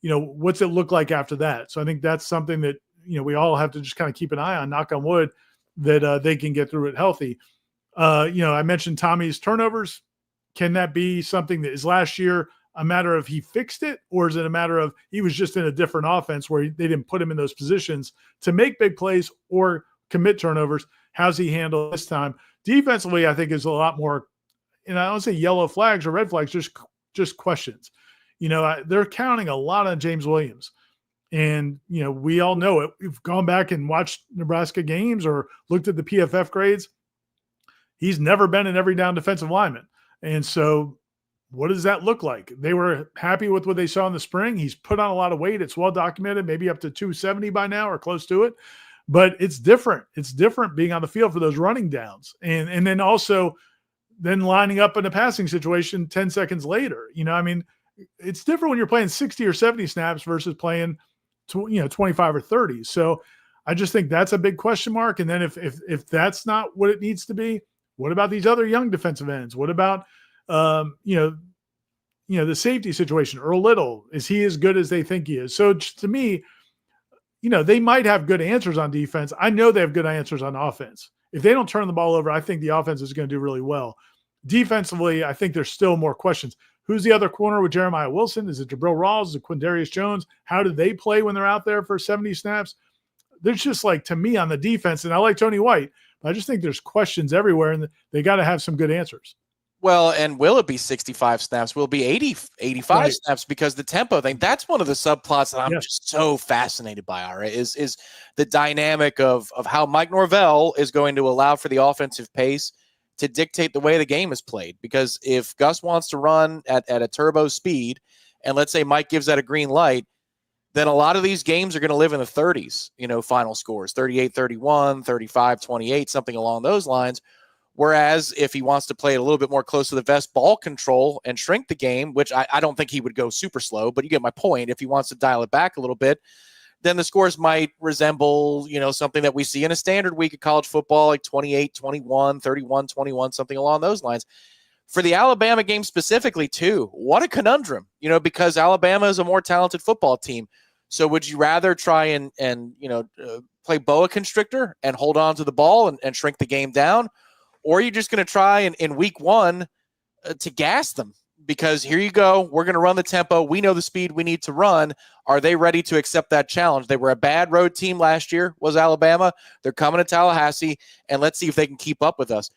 What's it look like after that? So I think that's something that, we all have to just kind of keep an eye on, knock on wood, that they can get through it healthy. I mentioned Tommy's turnovers. Can that be something that is last year a matter of he fixed it, or is it a matter of he was just in a different offense where they didn't put him in those positions to make big plays or commit turnovers? How's he handled this time? Defensively, I think is a lot more, I don't say yellow flags or red flags, just questions. They're counting a lot on James Williams. And, we all know it. We've gone back and watched Nebraska games or looked at the PFF grades. He's never been an every down defensive lineman. And so what does that look like? They were happy with what they saw in the spring. He's put on a lot of weight. It's well documented, maybe up to 270 by now or close to it. But it's different. It's different being on the field for those running downs. And then also lining up in a passing situation 10 seconds later. It's different when you're playing 60 or 70 snaps versus playing 25 or 30. So I just think that's a big question mark. And then if that's not what it needs to be, what about these other young defensive ends? What about the safety situation? Earl Little, is he as good as they think he is? So to me, they might have good answers on defense. I know they have good answers on offense. If they don't turn the ball over, I think the offense is going to do really well. Defensively, I think there's still more questions. Who's the other corner with Jeremiah Wilson? Is it Jabril Rawls? Is it Quindarius Jones? How do they play when they're out there for 70 snaps? There's just to me on the defense, and I like Tony White, but I just think there's questions everywhere, and they got to have some good answers. Well, and will it be 65 snaps? Will it be 85 right. snaps? Because the tempo thing, that's one of the subplots that I'm just so fascinated by, Ira, is the dynamic of how Mike Norvell is going to allow for the offensive pace to dictate the way the game is played. Because if Gus wants to run at a turbo speed, and let's say Mike gives that a green light, then a lot of these games are going to live in the 30s, final scores, 38-31, 35-28, something along those lines. Whereas if he wants to play it a little bit more close to the vest, ball control, and shrink the game, which I don't think he would go super slow, but you get my point. If he wants to dial it back a little bit, then the scores might resemble, something that we see in a standard week of college football, like 28-21, 31-21, something along those lines. For the Alabama game specifically, too, what a conundrum, because Alabama is a more talented football team. So would you rather try and play boa constrictor and hold on to the ball and shrink the game down? Or are you just going to try in week 1 to gas them? Because here you go, we're going to run the tempo. We know the speed we need to run. Are they ready to accept that challenge? They were a bad road team last year, was Alabama. They're coming to Tallahassee, and let's see if they can keep up with us.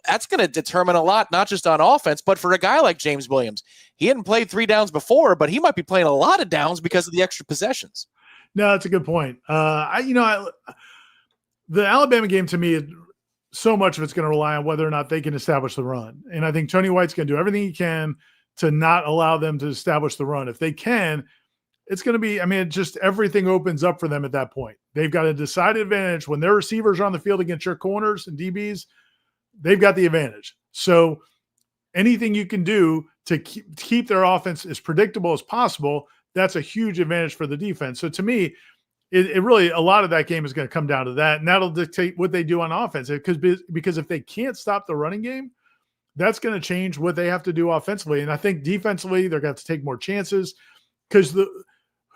That's going to determine a lot, not just on offense, but for a guy like James Williams. He hadn't played 3 downs before, but he might be playing a lot of downs because of the extra possessions. No, that's a good point. The Alabama game, to me, so much of it's going to rely on whether or not they can establish the run. And I think Tony White's going to do everything he can to not allow them to establish the run. If they can, it's going to be, just everything opens up for them at that point. They've got a decided advantage. When their receivers are on the field against your corners and DBs, they've got the advantage. So anything you can do to keep their offense as predictable as possible, that's a huge advantage for the defense. So to me, it really, a lot of that game is going to come down to that, and that'll dictate what they do on offense. Because if they can't stop the running game, that's going to change what they have to do offensively. And I think defensively, they're going to have to take more chances, because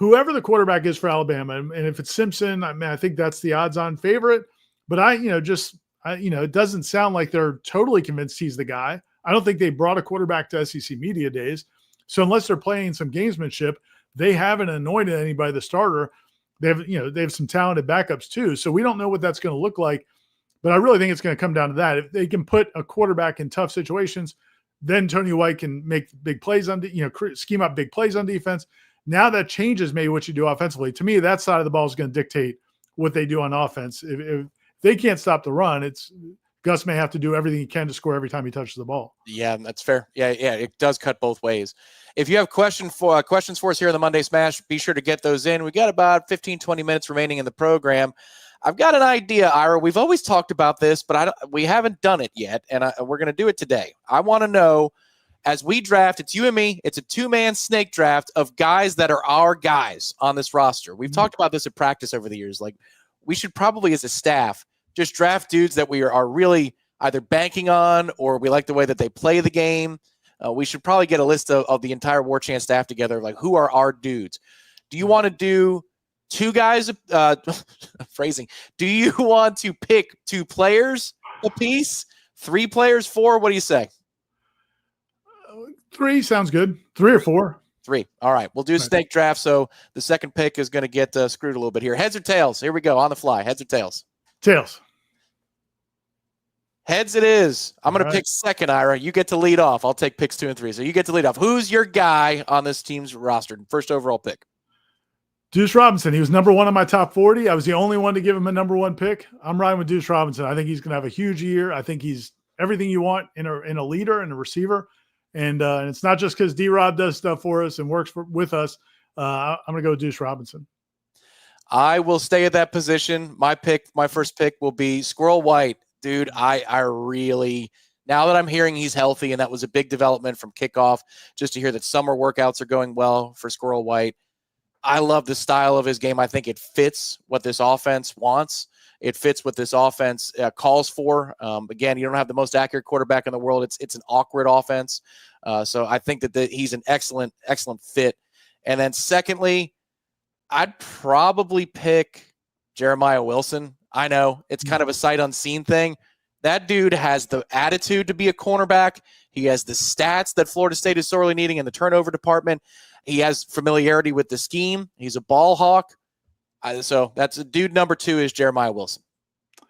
whoever the quarterback is for Alabama, and if it's Simpson, I mean, I think that's the odds-on favorite. But it doesn't sound like they're totally convinced he's the guy. I don't think they brought a quarterback to SEC Media Days. So unless they're playing some gamesmanship, they haven't anointed anybody the starter. They have some talented backups too. So we don't know what that's going to look like. But I really think it's going to come down to that. If they can put a quarterback in tough situations, then Tony White can make big plays scheme up big plays on defense. Now that changes maybe what you do offensively. To me, that side of the ball is going to dictate what they do on offense. If they can't stop the run, Gus may have to do everything he can to score every time he touches the ball. Yeah, that's fair. Yeah, it does cut both ways. If you have questions for us here on the Monday Smash, be sure to get those in. We got about 15, 20 minutes remaining in the program. I've got an idea, Ira. We've always talked about this, but we haven't done it yet, and we're going to do it today. I want to know, as we draft, it's you and me, it's a two-man snake draft of guys that are our guys on this roster. We've talked about this at practice over the years. Like, we should probably, as a staff, just draft dudes that we are really either banking on or we like the way that they play the game. We should probably get a list of the entire Warchant staff together, like who are our dudes. Do you want to do two guys, phrasing, do you want to pick two players a piece, three players, four? What do you say? Three sounds good. 3 or 4. 3. All right. We'll do a snake draft. So the second pick is going to get screwed a little bit here. Heads or tails? Here we go. On the fly. Heads or tails? Tails. Heads it is. I'm going to pick second, Ira. You get to lead off. I'll take picks 2 and 3. So you get to lead off. Who's your guy on this team's roster? First overall pick. Deuce Robinson. He was number 1 on my top 40. I was the only one to give him a number 1 pick. I'm riding with Deuce Robinson. I think he's going to have a huge year. I think he's everything you want in a leader and a receiver. And it's not just because D-Rob does stuff for us and works with us. I'm going to go with Deuce Robinson. I will stay at that position. My first pick will be Squirrel White. Dude, I really, now that I'm hearing he's healthy, and that was a big development from kickoff, just to hear that summer workouts are going well for Squirrel White. I love the style of his game. I think it fits what this offense wants. It fits what this offense calls for. Again, you don't have the most accurate quarterback in the world. It's an awkward offense. So I think that he's an excellent fit. And then secondly, I'd probably pick Jeremiah Wilson. I know it's kind of a sight unseen thing. That dude has the attitude to be a cornerback. He has the stats that Florida State is sorely needing in the turnover department. He has familiarity with the scheme. He's a ball hawk. So that's dude number 2 is Jeremiah Wilson. All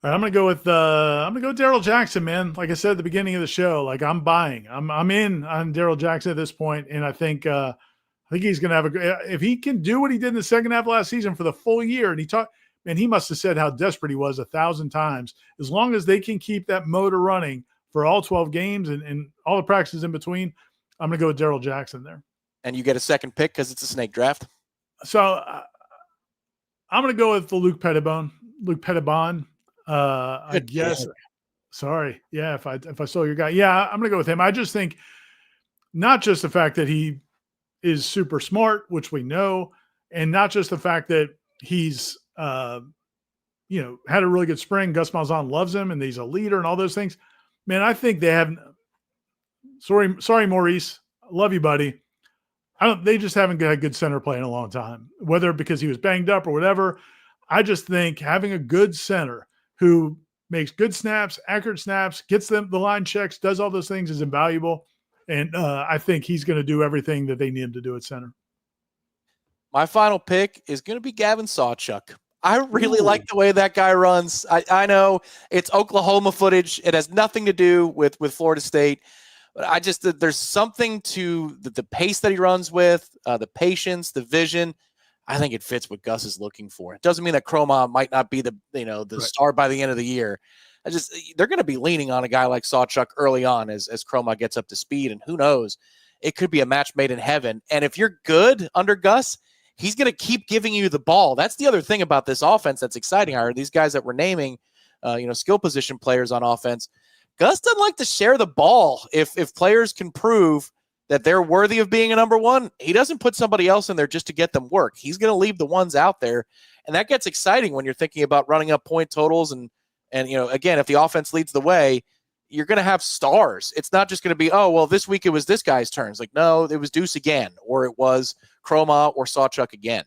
right, I'm gonna go with Daryl Jackson, man. Like I said at the beginning of the show, like I'm buying. I'm in on Daryl Jackson at this point, and I think he's gonna have if he can do what he did in the second half of last season for the full year, and he must have said how desperate he was 1,000 times. As long as they can keep that motor running for all 12 games and all the practices in between, I'm gonna go with Daryl Jackson there. And you get a second pick because it's a snake draft. So I'm going to go with the Luke Pettibon. I guess. Sorry. Yeah. If I stole your guy. Yeah. I'm going to go with him. I just think not just the fact that he is super smart, which we know, and not just the fact that he's, had a really good spring. Gus Malzahn loves him and he's a leader and all those things. Man, I think they have, sorry, Maurice. Love you, buddy. They just haven't got a good center play in a long time, whether because he was banged up or whatever. I just think having a good center who makes good snaps, accurate snaps, gets them the line checks, does all those things is invaluable. And I think he's going to do everything that they need him to do at center. My final pick is going to be Gavin Sawchuk. I really like the way that guy runs. I know it's Oklahoma footage. It has nothing to do with Florida State. But there's something to the pace that he runs with, the patience, the vision. I think it fits what Gus is looking for. It doesn't mean that Croma might not be the star by the end of the year. They're going to be leaning on a guy like Sawchuk early on as Croma gets up to speed, and who knows, it could be a match made in heaven. And if you're good under Gus, he's going to keep giving you the ball. That's the other thing about this offense that's exciting. Are these guys that we're naming, skill position players on offense? Gus doesn't like to share the ball. If players can prove that they're worthy of being a number 1, he doesn't put somebody else in there just to get them work. He's going to leave the ones out there, and that gets exciting when you're thinking about running up point totals. And again, if the offense leads the way, you're going to have stars. It's not just going to be, oh, well, this week it was this guy's turns. Like, no, it was Deuce again, or it was Chroma or Sawchuk again.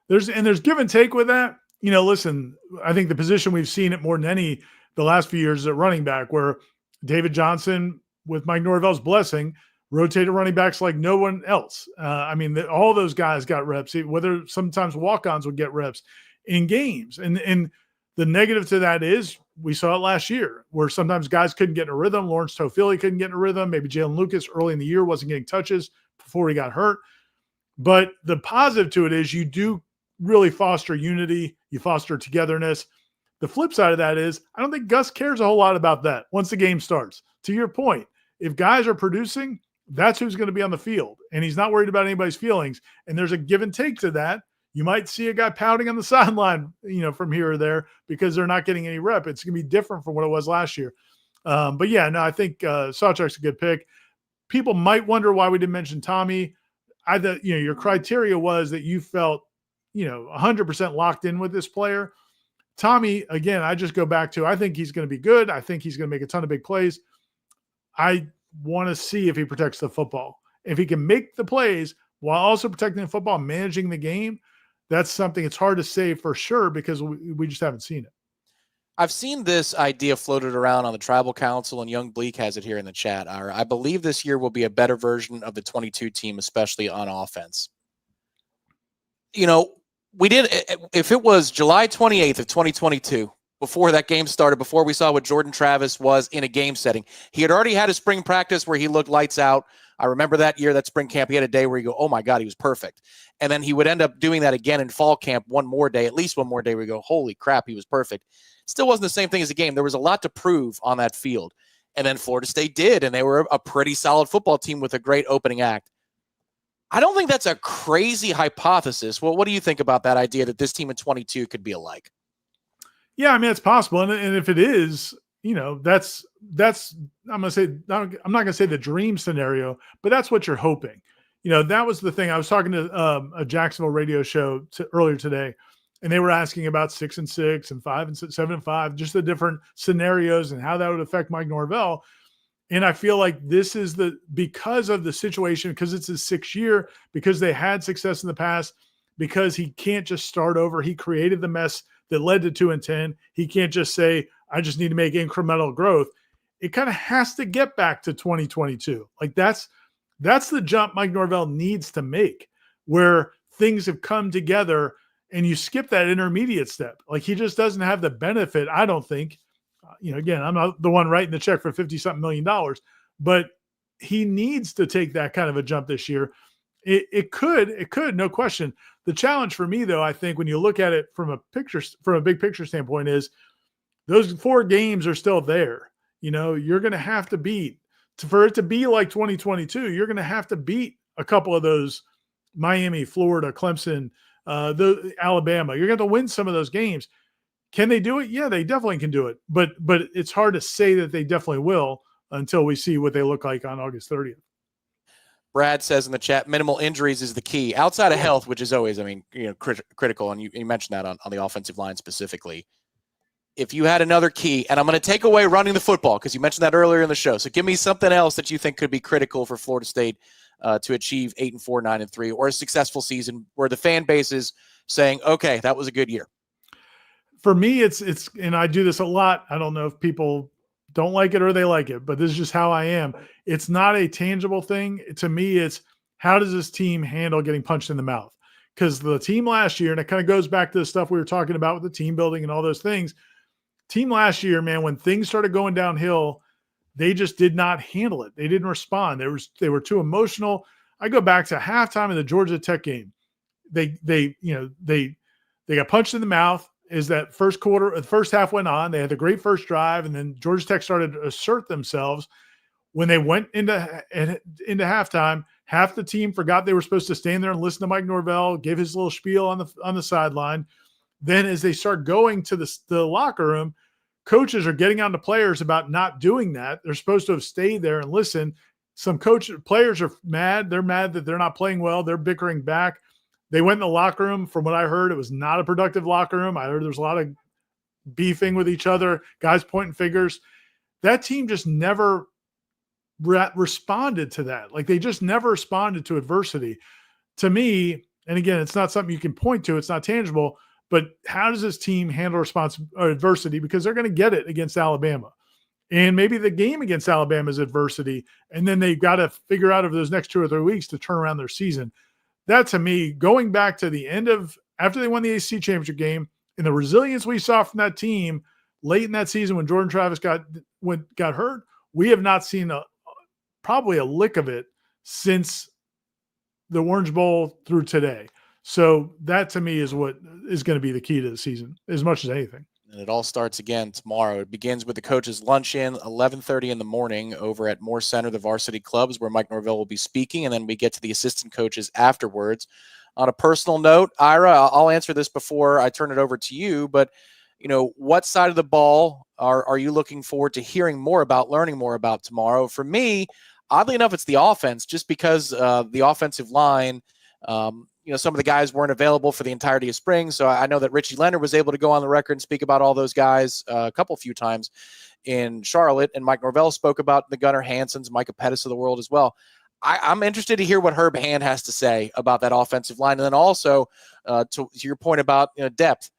There's give and take with that. Listen, I think the position we've seen it more than any the last few years is at running back, where David Johnson, with Mike Norvell's blessing, rotated running backs like no one else. All those guys got reps, whether sometimes walk-ons would get reps in games. And the negative to that is we saw it last year where sometimes guys couldn't get in a rhythm. Lawrence Toafili couldn't get in a rhythm. Maybe Jalen Lucas early in the year wasn't getting touches before he got hurt. But the positive to it is you do really foster unity. You foster togetherness. The flip side of that is I don't think Gus cares a whole lot about that once the game starts. To your point, if guys are producing, that's who's going to be on the field. And he's not worried about anybody's feelings. And there's a give and take to that. You might see a guy pouting on the sideline, from here or there because they're not getting any rep. It's going to be different from what it was last year. I think Sawchuk's a good pick. People might wonder why we didn't mention Tommy. Your criteria was that you felt, 100% locked in with this player. Tommy, again, I just go back to, I think he's going to be good. I think he's going to make a ton of big plays. I want to see if he protects the football. If he can make the plays while also protecting the football, managing the game, that's something it's hard to say for sure because we just haven't seen it. I've seen this idea floated around on the Tribal Council, and Young Bleak has it here in the chat. I believe this year will be a better version of the 22 team, especially on offense. If it was July 28th of 2022, before that game started, before we saw what Jordan Travis was in a game setting, he had already had a spring practice where he looked lights out. I remember that year, that spring camp, he had a day where you go, oh my God, he was perfect. And then he would end up doing that again in fall camp at least one more day where you go, holy crap, he was perfect. Still wasn't the same thing as a game. There was a lot to prove on that field. And then Florida State did, and they were a pretty solid football team with a great opening act. I don't think that's a crazy hypothesis. Well, what do you think about that idea that this team in 22 could be alike? Yeah, it's possible. And if it is, that's I'm not going to say the dream scenario, but that's what you're hoping. That was the thing. I was talking to a Jacksonville radio show earlier today, and they were asking about 6-6 and 5-7-5, just the different scenarios and how that would affect Mike Norvell. And I feel like this is because of the situation, because it's his 6th year, because they had success in the past, because he can't just start over. He created the mess that led to 2-10. He can't just say, I just need to make incremental growth. It kind of has to get back to 2022. Like that's the jump Mike Norvell needs to make, where things have come together and you skip that intermediate step. Like he just doesn't have the benefit, I don't think. Again, I'm not the one writing the check for $50-something million, but he needs to take that kind of a jump this year. It could, no question. The challenge for me, though, I think when you look at it from a big picture standpoint, is those 4 games are still there. You're going to have to beat, for it to be like 2022, you're going to have to beat a couple of those Miami, Florida, Clemson, Alabama. You're going to have to win some of those games. Can they do it? Yeah, they definitely can do it. But it's hard to say that they definitely will until we see what they look like on August 30th. Brad says in the chat, minimal injuries is the key. Outside of health, which is always, critical, and you mentioned that on the offensive line specifically. If you had another key, and I'm going to take away running the football because you mentioned that earlier in the show. So give me something else that you think could be critical for Florida State to achieve 8-4, 9-3, or a successful season where the fan base is saying, okay, that was a good year. For me, it's, and I do this a lot. I don't know if people don't like it or they like it, but this is just how I am. It's not a tangible thing. To me, it's how does this team handle getting punched in the mouth? Because the team last year, and it kind of goes back to the stuff we were talking about with the team building and all those things. Team last year, man, when things started going downhill, they just did not handle it. They didn't respond. They were too emotional. I go back to halftime of the Georgia Tech game. They got punched in the mouth. Is that first quarter, the first half went on. They had the great first drive, and then Georgia Tech started to assert themselves. When they went into halftime, half the team forgot they were supposed to stand there and listen to Mike Norvell, give his little spiel on the sideline. Then as they start going to the locker room, coaches are getting on to players about not doing that. They're supposed to have stayed there and listened. Some players are mad. They're mad that they're not playing well. They're bickering back. They went in the locker room. From what I heard, it was not a productive locker room. I heard there's a lot of beefing with each other, guys pointing fingers. that team just never responded to that. Like they just never responded to adversity. To me, and again, it's not something you can point to, it's not tangible, but how does this team handle adversity? Because they're going to get it against Alabama. And maybe the game against Alabama is adversity, and then they've got to figure out over those next 2 or 3 weeks to turn around their season. That, to me, going back to the end of after they won the ACC championship game and the resilience we saw from that team late in that season when Jordan Travis got hurt, we have not seen probably a lick of it since the Orange Bowl through today. So that, to me, is what is going to be the key to the season as much as anything. And it all starts again tomorrow. It begins with the coaches' luncheon, 11:30 in the morning over at Moore Center, the varsity clubs, where Mike Norvell will be speaking. And then we get to the assistant coaches afterwards. On a personal note, Ira, I'll answer this before I turn it over to you, but what side of the ball are you looking forward to hearing more about, learning more about tomorrow? For me, oddly enough, it's the offense, just because the offensive line, some of the guys weren't available for the entirety of spring. So I know that Richie Leonard was able to go on the record and speak about all those guys a few times in Charlotte. And Mike Norvell spoke about the Gunnar Hansons, Micah Pettis of the world as well. I'm interested to hear what Herb Hand has to say about that offensive line. And then also to your point about depth.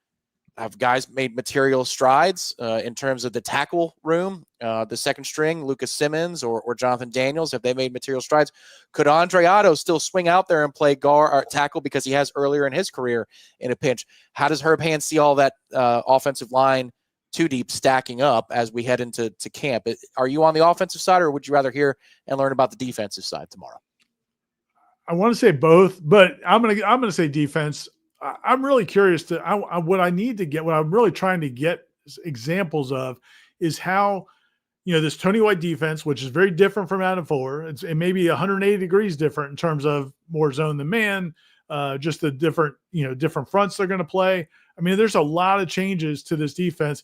Have guys made material strides in terms of the tackle room, the second string, Lucas Simmons or Jonathan Daniels? Have they made material strides? Could Andre Otto still swing out there and play guard or tackle because he has earlier in his career in a pinch? How does Herb Hand see all that offensive line too deep stacking up as we head into camp? Are you on the offensive side, or would you rather hear and learn about the defensive side tomorrow? I want to say both, but I'm gonna say defense. I'm really curious to what I need to get, what I'm really trying to get examples of is how, this Tony White defense, which is very different from Adam Fuller. It may be 180 degrees different in terms of more zone than man, just the different fronts they're going to play. I mean, there's a lot of changes to this defense.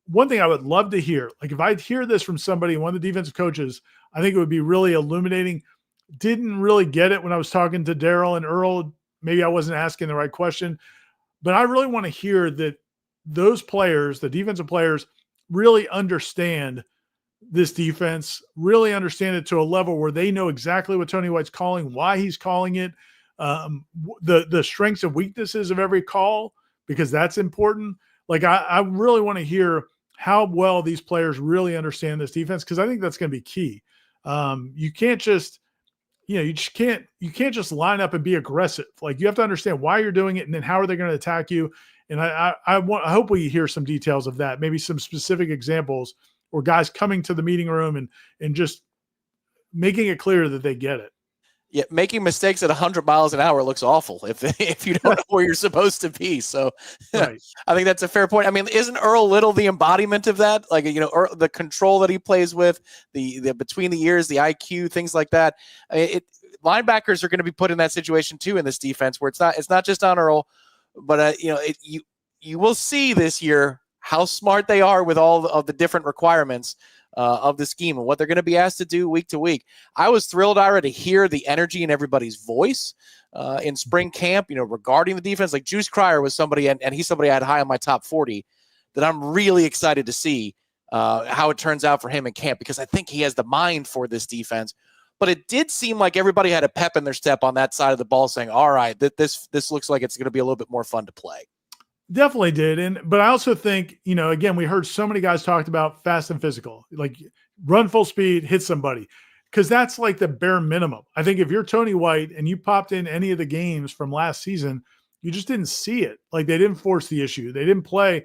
One thing I would love to hear, like if I'd hear this from somebody, one of the defensive coaches, I think it would be really illuminating. Didn't really get it when I was talking to Daryl and Earl. Maybe I wasn't asking the right question, but I really want to hear that those players, the defensive players, really understand this defense, really understand it to a level where they know exactly what Tony White's calling, why he's calling it, the strengths and weaknesses of every call, because that's important. Like I really want to hear how well these players really understand this defense, because I think that's going to be key. You can't just you can't just line up and be aggressive. Like you have to understand why you're doing it, and then how are they going to attack you. And I hope we hear some details of that, maybe some specific examples or guys coming to the meeting room and just making it clear that they get it. Yeah, making mistakes at 100 miles an hour looks awful if you don't know where you're supposed to be. So right. I think that's a fair point. I mean, isn't Earl Little the embodiment of that? Like, the control that he plays with, the between the ears, the IQ, things like that. Linebackers are going to be put in that situation too in this defense, where it's not just on Earl, but you will see this year how smart they are with all of the different requirements of the scheme and what they're going to be asked to do week to week. I was thrilled, Ira, to hear the energy in everybody's voice in spring camp, regarding the defense. Like Juice Cryer was somebody, and he's somebody I had high on my top 40 that I'm really excited to see how it turns out for him in camp, because I think he has the mind for this defense. But it did seem like everybody had a pep in their step on that side of the ball, saying, all right, this looks like it's going to be a little bit more fun to play. Definitely did. But I also think, again, we heard so many guys talked about fast and physical, like run full speed, hit somebody, because that's like the bare minimum. I think if you're Tony White and you popped in any of the games from last season, you just didn't see it. Like they didn't force the issue. They didn't play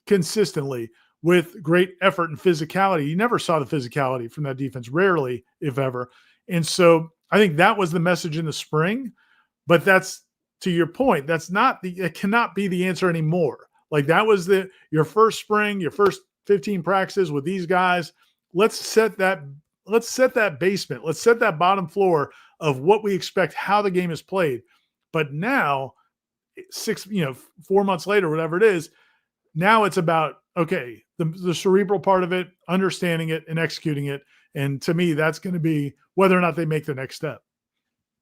consistently with great effort and physicality. You never saw the physicality from that defense, rarely, if ever. And so I think that was the message in the spring, but that's, to your point, it cannot be the answer anymore. Like that was your first spring, your first 15 practices with these guys. Let's set that basement. Let's set that bottom floor of what we expect, how the game is played. But now 4 months later, whatever it is, now it's about, okay, the cerebral part of it, understanding it and executing it. And to me, that's going to be whether or not they make the next step.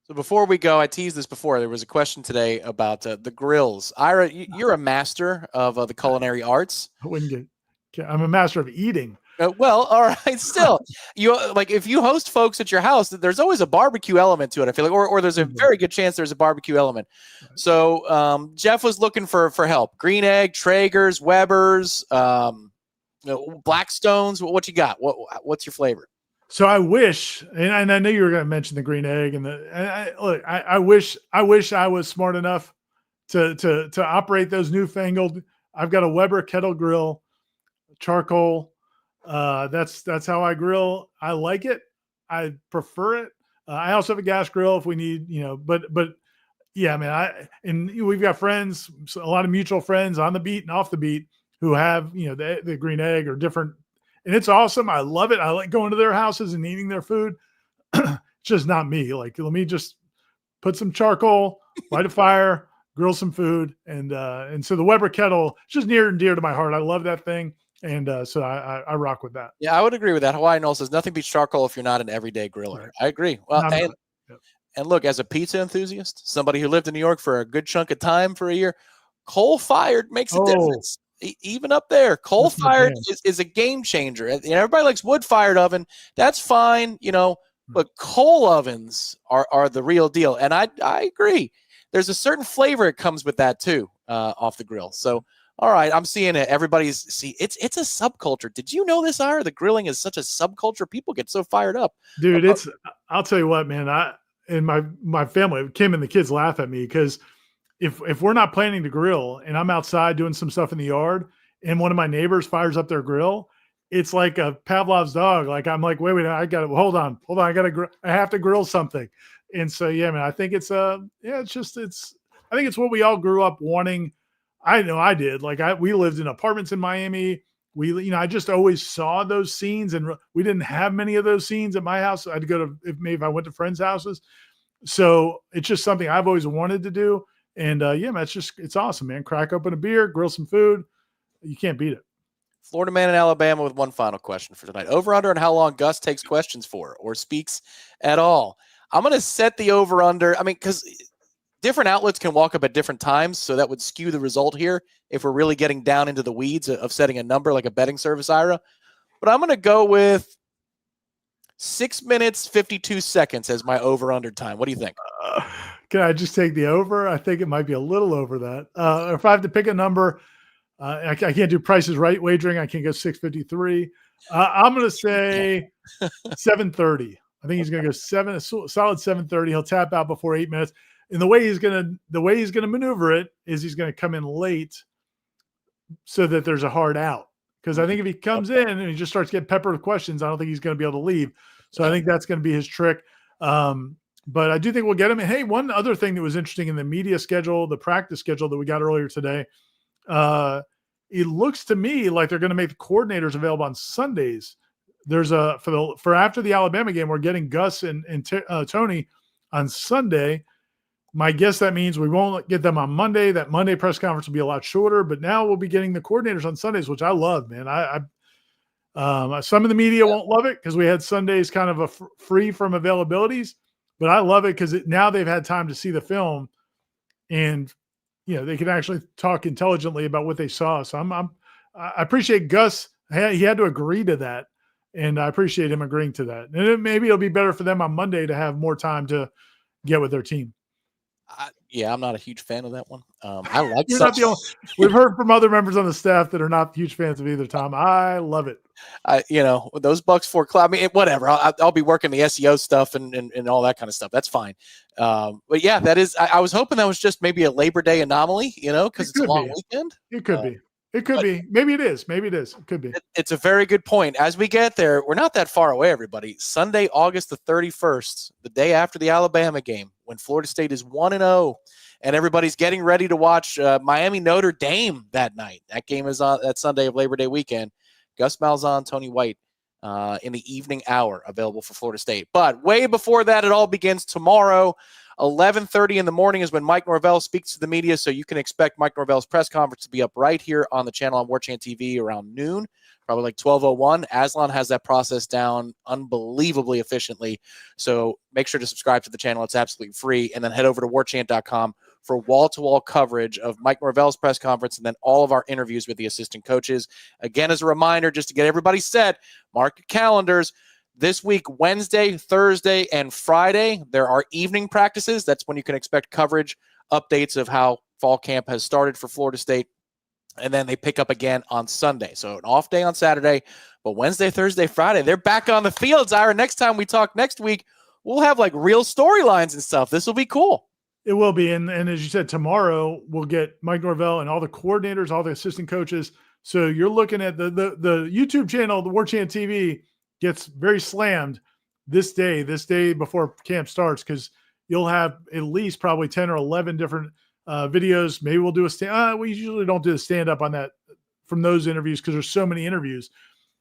So before we go, I teased this before. There was a question today about the grills. Ira, you're a master of the culinary arts. I'm a master of eating. Well, all right. Still, like if you host folks at your house, there's always a barbecue element to it. I feel like, or there's a very good chance there's a barbecue element. Right. So Jeff was looking for help. Green Egg, Traeger's, Weber's, Blackstones. What you got? What's your flavor? So I wish, and I know you were going to mention the Green Egg, and I wish I was smart enough to operate those newfangled. I've got a Weber kettle grill, charcoal. That's how I grill. I like it. I prefer it. I also have a gas grill if we need, but yeah, man, we've got friends, a lot of mutual friends on the beat and off the beat who have, the Green Egg or different, and it's awesome. I love it. I like going to their houses and eating their food. It's just not me. Like, let me just put some charcoal, light a fire, grill some food. And so the Weber kettle is just near and dear to my heart. I love that thing. And so I rock with that. Yeah, I would agree with that. Hawaiian Noel says nothing beats charcoal if you're not an everyday griller. Right. I agree. Well, and look, as a pizza enthusiast, somebody who lived in New York for a good chunk of time for a year, coal-fired makes a difference. Even up there, coal-fired is a game changer. Everybody likes wood-fired oven. That's fine, but coal ovens are the real deal. And I agree. There's a certain flavor it comes with that too, off the grill. So, all right, I'm seeing it. It's a subculture. Did you know this, Ira? The grilling is such a subculture. People get so fired up. Dude, I'll tell you what, man. And my family, Kim and the kids laugh at me because if we're not planning to grill and I'm outside doing some stuff in the yard and one of my neighbors fires up their grill, it's like a Pavlov's dog. Like, I'm like, wait, I got to hold on. I have to grill something. And so, yeah, man, I think I think it's what we all grew up wanting. I know I did. Like, we lived in apartments in Miami. I just always saw those scenes, and we didn't have many of those scenes at my house. I'd go to, if I went to friends' houses. So it's just something I've always wanted to do. And yeah, man, it's awesome, man. Crack open a beer, grill some food. You can't beat it. Florida man in Alabama with one final question for tonight. Over under on how long Gus takes questions for or speaks at all. I'm going to set the over under. I mean, because different outlets can walk up at different times, so that would skew the result here if we're really getting down into the weeds of setting a number like a betting service, Ira. But I'm going to go with 6 minutes, 52 seconds as my over-under time. What do you think? Can I just take the over? I think it might be a little over that. If I have to pick a number, I can't do prices right wagering. I can't go 653. I'm going to say 7:30. I think he's going to go solid 7:30. He'll tap out before 8 minutes. And the way he's going to maneuver it is he's going to come in late so that there's a hard out. Because I think if he comes in and he just starts getting peppered with questions, I don't think he's going to be able to leave. So I think that's going to be his trick. But I do think we'll get him. And hey, one other thing that was interesting in the media schedule, the practice schedule that we got earlier today, it looks to me like they're going to make the coordinators available on Sundays. There's for after the Alabama game, we're getting Gus and Tony on Sunday. My guess that means we won't get them on Monday. That Monday press conference will be a lot shorter, but now we'll be getting the coordinators on Sundays, which I love, man. Some of the media won't love it because we had Sundays kind of free from availabilities, but I love it because now they've had time to see the film and, they can actually talk intelligently about what they saw. So I appreciate Gus. He had to agree to that. And I appreciate him agreeing to that. And maybe it'll be better for them on Monday to have more time to get with their team. Yeah, I'm not a huge fan of that one. I like We've heard from other members on the staff that are not huge fans of either, Tom. I love it. Those Bucks 4 o'clock, I mean, whatever. I'll be working the SEO stuff and all that kind of stuff. That's fine. But yeah, that is, I was hoping that was just maybe a Labor Day anomaly, because it's a long weekend. It could be. It could be. Maybe it is. It could be. It's a very good point. As we get there, we're not that far away, everybody. Sunday, August the 31st, the day after the Alabama game, when Florida State is 1-0, and everybody's getting ready to watch Miami Notre Dame that night. That game is on that Sunday of Labor Day weekend. Gus Malzahn, Tony White in the evening hour, available for Florida State. But way before that, it all begins tomorrow. 11:30 in the morning is when Mike Norvell speaks to the media, so you can expect Mike Norvell's press conference to be up right here on the channel on Warchant TV around noon, probably like 12:01. Aslan has that process down unbelievably efficiently, so make sure to subscribe to the channel. It's absolutely free, and then head over to warchant.com for wall-to-wall coverage of Mike Norvell's press conference and then all of our interviews with the assistant coaches. Again, as a reminder, just to get everybody set, mark your calendars. This week, Wednesday, Thursday, and Friday, there are evening practices. That's when you can expect coverage, updates of how fall camp has started for Florida State. And then they pick up again on Sunday. So an off day on Saturday, but Wednesday, Thursday, Friday, they're back on the fields. Ira, next time we talk next week, we'll have like real storylines and stuff. This will be cool. It will be. And as you said, tomorrow we'll get Mike Norvell and all the coordinators, all the assistant coaches. So you're looking at the YouTube channel, the Warchant TV gets very slammed this day before camp starts, because you'll have at least probably 10 or 11 different videos. Maybe we'll do a stand. We usually don't do a stand up on that from those interviews because there's so many interviews,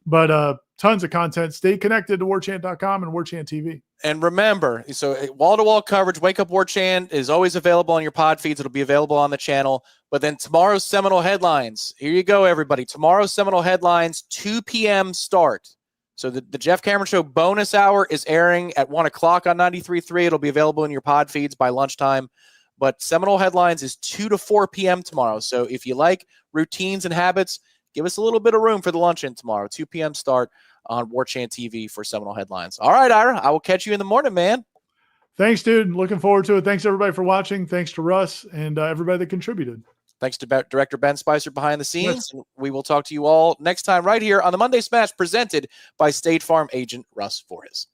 but tons of content. Stay connected to warchant.com and Warchant TV. And remember, so wall-to-wall coverage, Wake Up Warchant is always available on your pod feeds. It'll be available on the channel. But then tomorrow's Seminole Headlines. Here you go, everybody. Tomorrow's Seminole Headlines, 2 p.m. start. So the Jeff Cameron Show bonus hour is airing at 1 o'clock on 93.3. It'll be available in your pod feeds by lunchtime. But Seminole Headlines is 2 to 4 p.m. tomorrow. So if you like routines and habits, give us a little bit of room for the luncheon tomorrow. 2 p.m. start on Warchant TV for Seminole Headlines. All right, Ira, I will catch you in the morning, man. Thanks, dude. Looking forward to it. Thanks, everybody, for watching. Thanks to Russ and everybody that contributed. Thanks to Director Ben Spicer behind the scenes. Yes. We will talk to you all next time right here on the Monday Smash presented by State Farm agent Russ Forres.